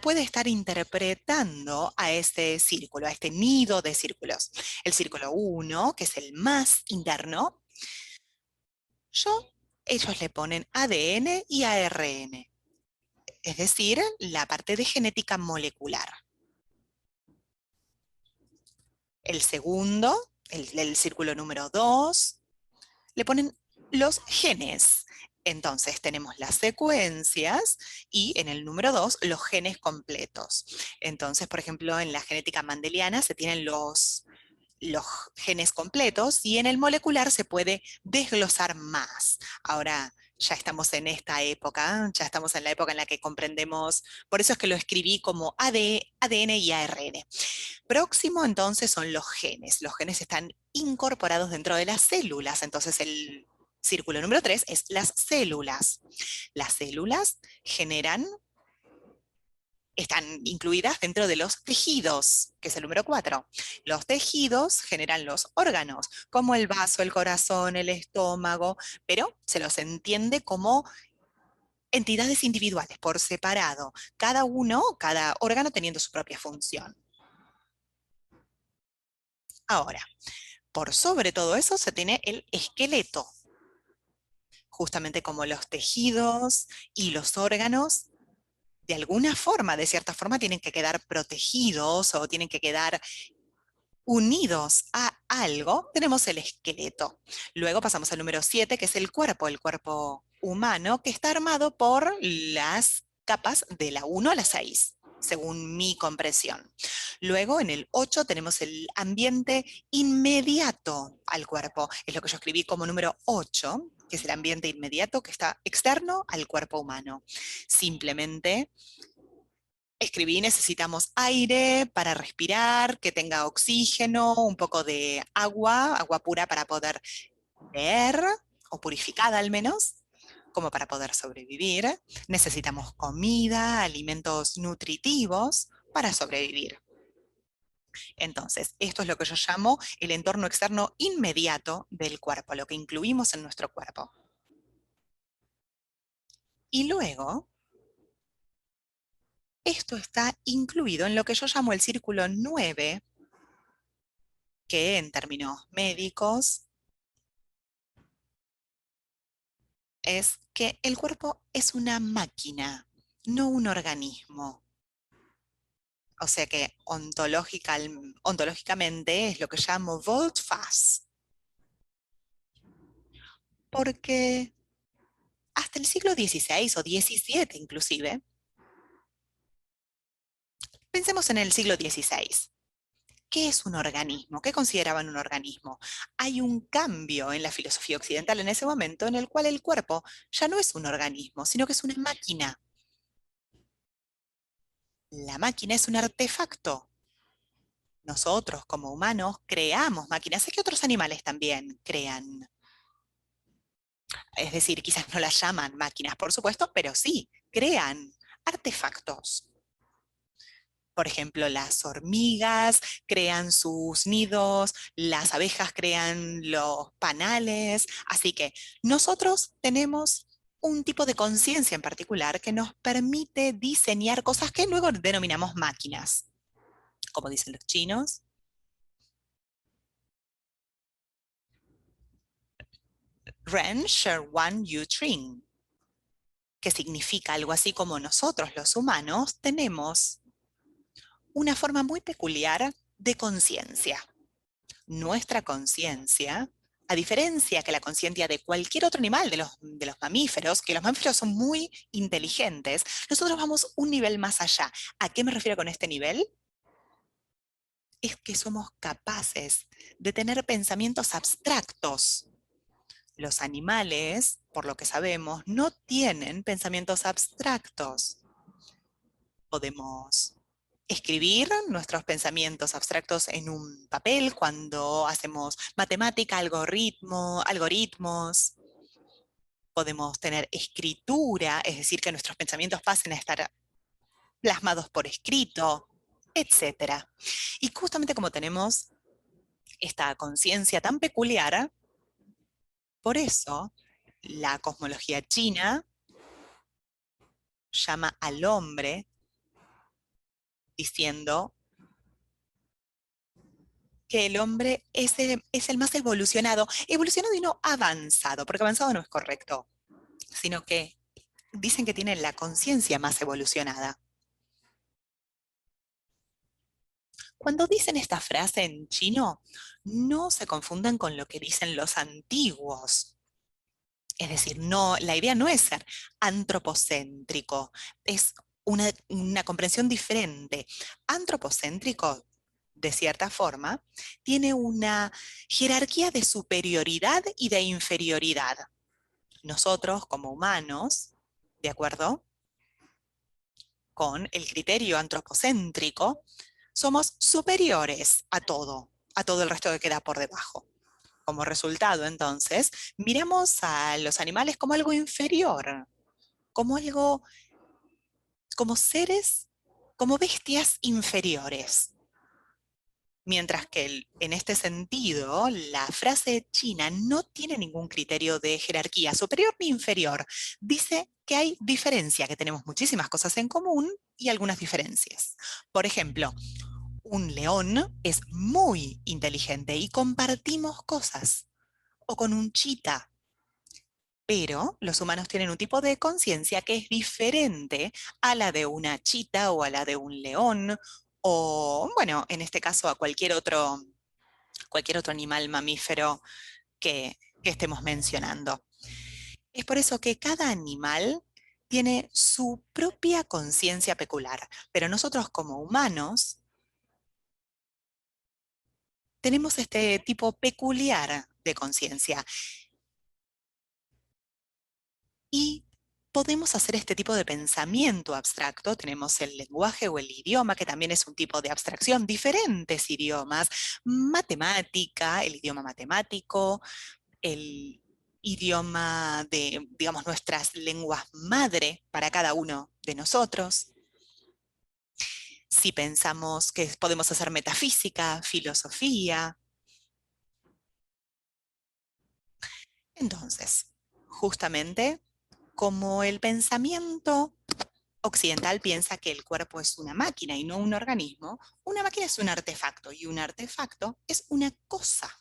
puede estar interpretando a este círculo, a este nido de círculos? El círculo 1, que es el más interno, ellos le ponen ADN y ARN, es decir, la parte de genética molecular. El segundo, el círculo número 2, le ponen los genes. Entonces tenemos las secuencias y en el número 2 los genes completos. Entonces, por ejemplo, en la genética mendeliana se tienen los genes completos y en el molecular se puede desglosar más. Ahora ya estamos en esta época, ya estamos en la época en la que comprendemos, por eso es que lo escribí como ADN y ARN. Próximo entonces son los genes. Los genes están incorporados dentro de las células, entonces el círculo número 3 es las células. Las células generan están incluidas dentro de los tejidos, que es el número 4. Los tejidos generan los órganos, como el vaso, el corazón, el estómago, pero se los entiende como entidades individuales, por separado, cada uno, cada órgano teniendo su propia función. Ahora, por sobre todo eso se tiene el esqueleto, justamente como los tejidos y los órganos, de alguna forma, de cierta forma, tienen que quedar protegidos o tienen que quedar unidos a algo, tenemos el esqueleto. Luego pasamos al número 7, que es el cuerpo humano, que está armado por las capas de la 1 a la 6, según mi comprensión. Luego en el 8 tenemos el ambiente inmediato al cuerpo, es lo que yo escribí como número 8, que es el ambiente inmediato que está externo al cuerpo humano. Simplemente escribí, necesitamos aire para respirar, que tenga oxígeno, un poco de agua, agua pura para poder beber, o purificada al menos, como para poder sobrevivir. Necesitamos comida, alimentos nutritivos para sobrevivir. Entonces, esto es lo que yo llamo el entorno externo inmediato del cuerpo, lo que incluimos en nuestro cuerpo. Y luego, esto está incluido en lo que yo llamo el círculo 9, que en términos médicos es que el cuerpo es una máquina, no un organismo. O sea que ontológicamente es lo que llamo volte-face. Porque hasta el siglo XVI o XVII inclusive, pensemos en el siglo XVI. ¿Qué es un organismo? ¿Qué consideraban un organismo? Hay un cambio en la filosofía occidental en ese momento en el cual el cuerpo ya no es un organismo, sino que es una máquina. La máquina es un artefacto. Nosotros como humanos creamos máquinas. Sé que otros animales también crean. Es decir, quizás no las llaman máquinas, por supuesto, pero sí, crean artefactos. Por ejemplo, las hormigas crean sus nidos, las abejas crean los panales. Así que nosotros tenemos un tipo de conciencia en particular que nos permite diseñar cosas que luego denominamos máquinas, como dicen los chinos. Ren, Sher, Wan, Yu, Tring, que significa algo así como nosotros los humanos tenemos una forma muy peculiar de conciencia. Nuestra conciencia, a diferencia que la conciencia de cualquier otro animal, de los mamíferos, que los mamíferos son muy inteligentes, nosotros vamos un nivel más allá. ¿A qué me refiero con este nivel? Es que somos capaces de tener pensamientos abstractos. Los animales, por lo que sabemos, no tienen pensamientos abstractos. Podemos escribir nuestros pensamientos abstractos en un papel cuando hacemos matemática, algoritmos. Podemos tener escritura, es decir, que nuestros pensamientos pasen a estar plasmados por escrito, etcétera. Y justamente como tenemos esta conciencia tan peculiar, por eso la cosmología china llama al hombre diciendo que el hombre es el más evolucionado, evolucionado y no avanzado, porque avanzado no es correcto, sino que dicen que tiene la conciencia más evolucionada. Cuando dicen esta frase en chino, no se confundan con lo que dicen los antiguos. Es decir, no, la idea no es ser antropocéntrico, es una comprensión diferente. Antropocéntrico, de cierta forma, tiene una jerarquía de superioridad y de inferioridad. Nosotros, como humanos, ¿de acuerdo? Con el criterio antropocéntrico, somos superiores a todo el resto que queda por debajo. Como resultado, entonces, miramos a los animales como algo inferior, como algo, como seres como bestias inferiores. Mientras que en este sentido, la frase china no tiene ningún criterio de jerarquía superior ni inferior. Dice que hay diferencia, que tenemos muchísimas cosas en común y algunas diferencias. Por ejemplo, un león es muy inteligente y compartimos cosas. O con un chita. Pero los humanos tienen un tipo de conciencia que es diferente a la de una chita o a la de un león o, bueno, en este caso a cualquier otro animal mamífero que estemos mencionando. Es por eso que cada animal tiene su propia conciencia peculiar, pero nosotros como humanos tenemos este tipo peculiar de conciencia y podemos hacer este tipo de pensamiento abstracto. Tenemos el lenguaje o el idioma, que también es un tipo de abstracción, diferentes idiomas, matemática, el idioma matemático, el idioma de, digamos, nuestras lenguas madre para cada uno de nosotros. Si pensamos que podemos hacer metafísica, filosofía. Entonces, justamente como el pensamiento occidental piensa que el cuerpo es una máquina y no un organismo, una máquina es un artefacto y un artefacto es una cosa.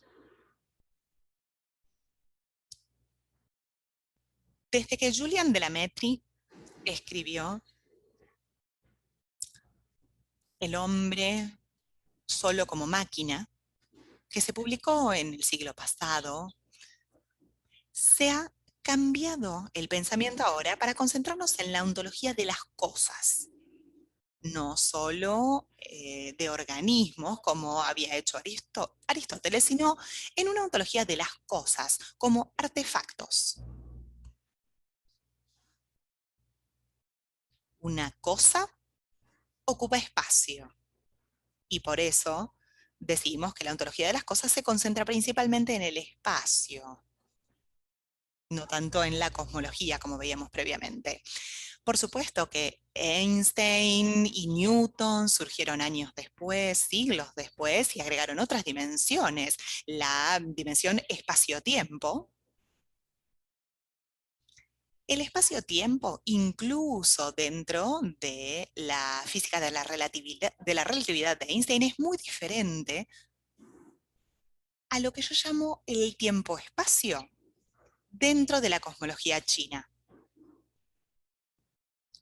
Desde que Julian de la Mettrie escribió El hombre solo como máquina, que se publicó en el siglo pasado, se ha cambiado el pensamiento ahora para concentrarnos en la ontología de las cosas, no solo de organismos, como había hecho Aristóteles, sino en una ontología de las cosas, como artefactos. Una cosa ocupa espacio y por eso decimos que la ontología de las cosas se concentra principalmente en el espacio, no tanto en la cosmología como veíamos previamente. Por supuesto que Einstein y Newton surgieron años después, siglos después, y agregaron otras dimensiones. La dimensión espacio-tiempo. El espacio-tiempo, incluso dentro de la física de la relatividad de Einstein, es muy diferente a lo que yo llamo el tiempo-espacio dentro de la cosmología china.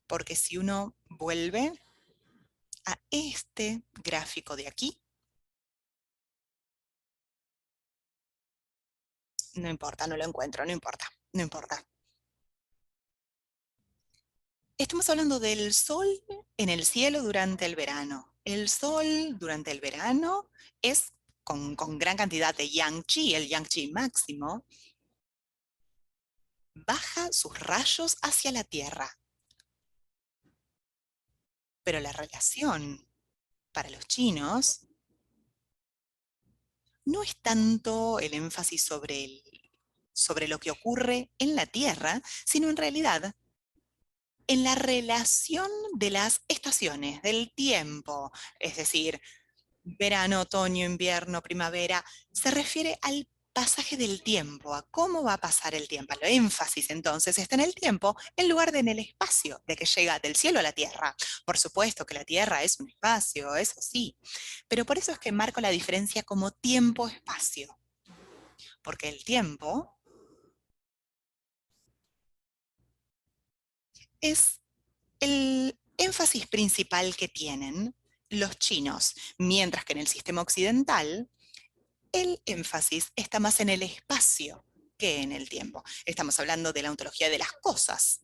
Porque si uno vuelve a este gráfico de aquí, no importa, no lo encuentro, no importa, no importa. Estamos hablando del sol en el cielo durante el verano. El sol durante el verano es con gran cantidad de yang chi, el yang chi máximo, baja sus rayos hacia la Tierra. Pero la relación para los chinos no es tanto el énfasis sobre lo que ocurre en la Tierra, sino en realidad en la relación de las estaciones, del tiempo, es decir, verano, otoño, invierno, primavera, se refiere al pasaje del tiempo, a cómo va a pasar el tiempo. El énfasis entonces está en el tiempo en lugar de en el espacio, de que llega del cielo a la tierra. Por supuesto que la tierra es un espacio, eso sí, pero por eso es que marco la diferencia como tiempo-espacio, porque el tiempo es el énfasis principal que tienen los chinos, mientras que en el sistema occidental el énfasis está más en el espacio que en el tiempo. Estamos hablando de la ontología de las cosas.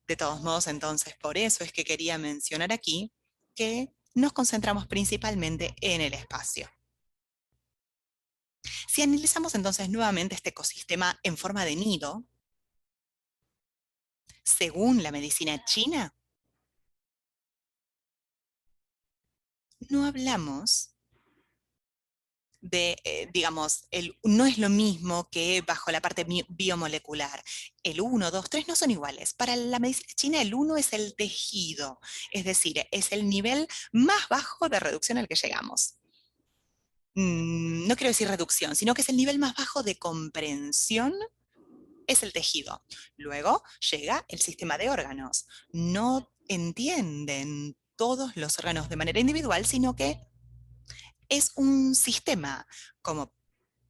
De todos modos, entonces, por eso es que quería mencionar aquí que nos concentramos principalmente en el espacio. Si analizamos entonces nuevamente este ecosistema en forma de nido, según la medicina china, no hablamos digamos, no es lo mismo que bajo la parte biomolecular. El 1, 2, 3 no son iguales. Para la medicina china, el 1 es el tejido, es decir, es el nivel más bajo de reducción al que llegamos. No quiero decir reducción, sino que es el nivel más bajo de comprensión, es el tejido. Luego llega el sistema de órganos. No entienden todos los órganos de manera individual, sino que es un sistema, como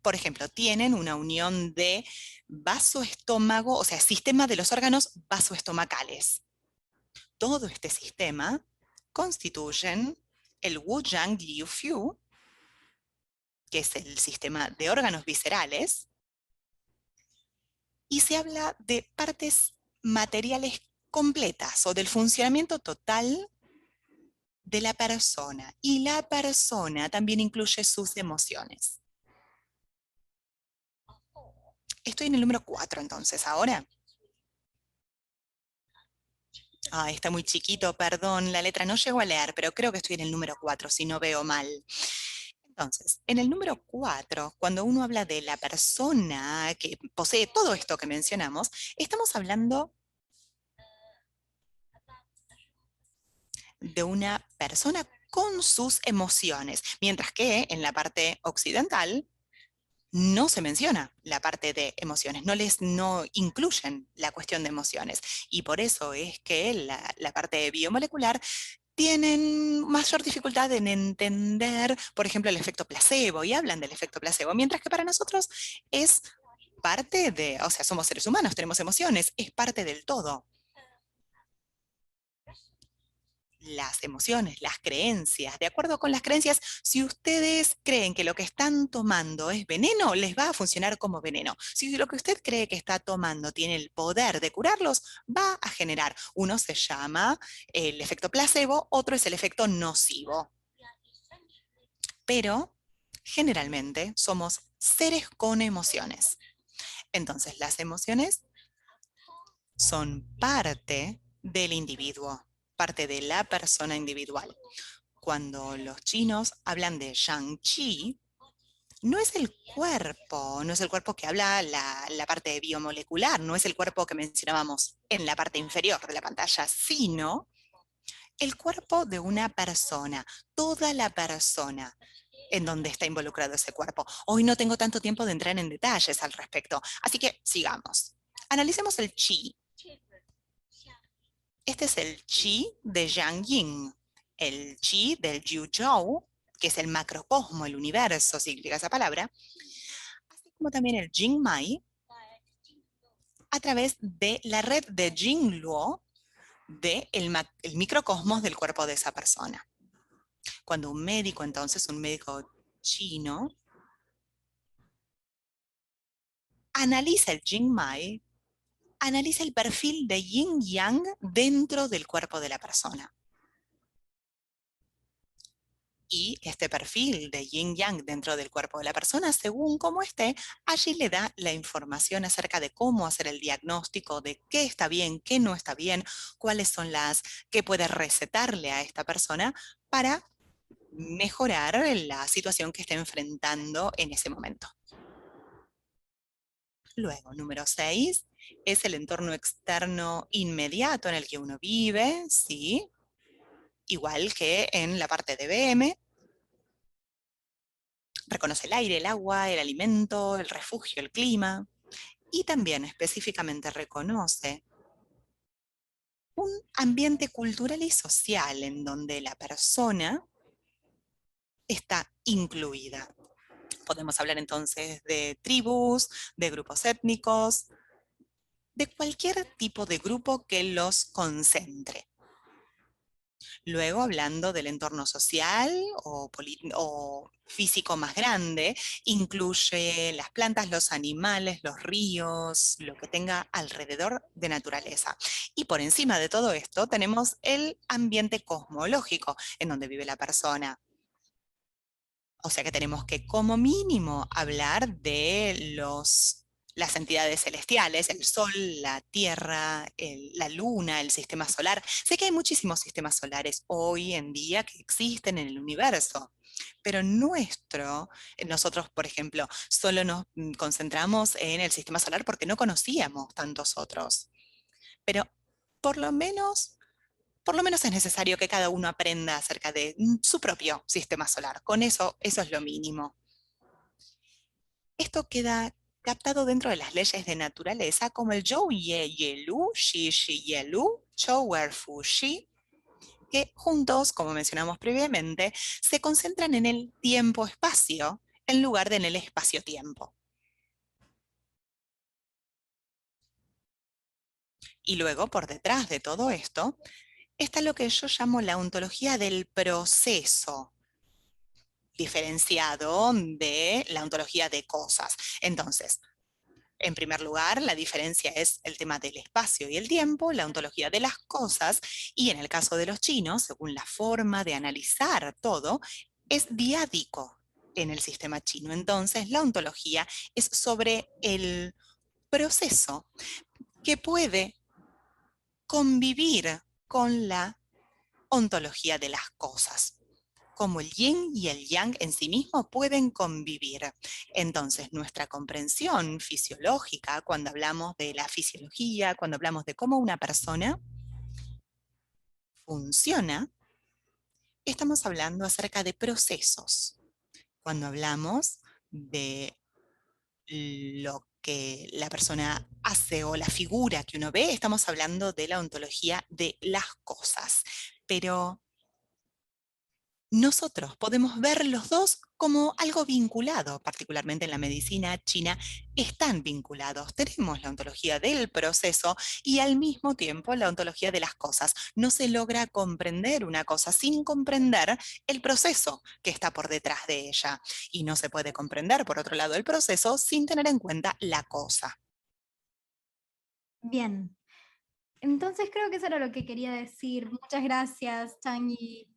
por ejemplo, tienen una unión de vaso-estómago, o sea, sistema de los órganos vasoestomacales. Todo este sistema constituyen el Wu-Yang Liu-Fu, que es el sistema de órganos viscerales, y se habla de partes materiales completas o del funcionamiento total de la persona. Y la persona también incluye sus emociones. Estoy en el número 4 entonces ahora. Ah, está muy chiquito, perdón, la letra no llego a leer, pero creo que estoy en el número 4 si no veo mal. Entonces, en el número 4, cuando uno habla de la persona que posee todo esto que mencionamos, estamos hablando de una persona con sus emociones, mientras que en la parte occidental no se menciona la parte de emociones, no incluyen la cuestión de emociones. Y por eso es que la parte biomolecular tienen mayor dificultad en entender, por ejemplo, el efecto placebo, y hablan del efecto placebo, mientras que para nosotros es parte de, o sea, somos seres humanos, tenemos emociones, es parte del todo. Las emociones, las creencias. De acuerdo con las creencias, si ustedes creen que lo que están tomando es veneno, les va a funcionar como veneno. Si lo que usted cree que está tomando tiene el poder de curarlos, va a generar. Uno se llama el efecto placebo, otro es el efecto nocivo. Pero generalmente somos seres con emociones. Entonces, las emociones son parte del individuo, parte de la persona individual. Cuando los chinos hablan de Shang-Chi, no es el cuerpo, no es el cuerpo que habla la parte biomolecular, no es el cuerpo que mencionábamos en la parte inferior de la pantalla, sino el cuerpo de una persona, toda la persona en donde está involucrado ese cuerpo. Hoy no tengo tanto tiempo de entrar en detalles al respecto, así que sigamos. Analicemos el chi. Este es el chi de Yang Yin, el chi del Yu Zhou, que es el macrocosmo, el universo, significa esa palabra, así como también el Jing Mai, a través de la red de Jing Luo, el microcosmos del cuerpo de esa persona. Cuando un médico, entonces, un médico chino, analiza el Jing Mai, analiza el perfil de yin yang dentro del cuerpo de la persona. Y este perfil de yin yang dentro del cuerpo de la persona, según cómo esté, allí le da la información acerca de cómo hacer el diagnóstico, de qué está bien, qué no está bien, cuáles son que puede recetarle a esta persona para mejorar la situación que esté enfrentando en ese momento. Luego, número 6, es el entorno externo inmediato en el que uno vive, ¿sí? Igual que en la parte de BM, reconoce el aire, el agua, el alimento, el refugio, el clima, y también específicamente reconoce un ambiente cultural y social en donde la persona está incluida. Podemos hablar entonces de tribus, de grupos étnicos, de cualquier tipo de grupo que los concentre. Luego, hablando del entorno social o físico más grande, incluye las plantas, los animales, los ríos, lo que tenga alrededor de naturaleza. Y por encima de todo esto tenemos el ambiente cosmológico en donde vive la persona. O sea que tenemos que como mínimo hablar de los las entidades celestiales, el Sol, la Tierra, la Luna, el sistema solar. Sé que hay muchísimos sistemas solares hoy en día que existen en el universo, pero nosotros, por ejemplo, solo nos concentramos en el sistema solar porque no conocíamos tantos otros. Pero por lo menos, por lo menos es necesario que cada uno aprenda acerca de su propio sistema solar. Con eso es lo mínimo. Esto queda captado dentro de las leyes de naturaleza como el Zhou Ye Ye Lu, Xi Xi Ye Lu, Chou Wer Fu Xi, que juntos, como mencionamos previamente, se concentran en el tiempo-espacio en lugar de en el espacio-tiempo. Y luego, por detrás de todo esto, está lo que yo llamo la ontología del proceso, diferenciado de la ontología de cosas. Entonces, en primer lugar, la diferencia es el tema del espacio y el tiempo, la ontología de las cosas, y en el caso de los chinos, según la forma de analizar todo, es diádico en el sistema chino. Entonces, la ontología es sobre el proceso que puede convivir con la ontología de las cosas. Como el yin y el yang en sí mismo pueden convivir. Entonces, nuestra comprensión fisiológica, cuando hablamos de la fisiología, cuando hablamos de cómo una persona funciona, estamos hablando acerca de procesos. Cuando hablamos de lo que la persona hace o la figura que uno ve, estamos hablando de la ontología de las cosas. Pero nosotros podemos ver los dos como algo vinculado, particularmente en la medicina china, están vinculados. Tenemos la ontología del proceso y al mismo tiempo la ontología de las cosas. No se logra comprender una cosa sin comprender el proceso que está por detrás de ella. Y no se puede comprender, por otro lado, el proceso sin tener en cuenta la cosa. Bien, entonces creo que eso era lo que quería decir. Muchas gracias, Changi.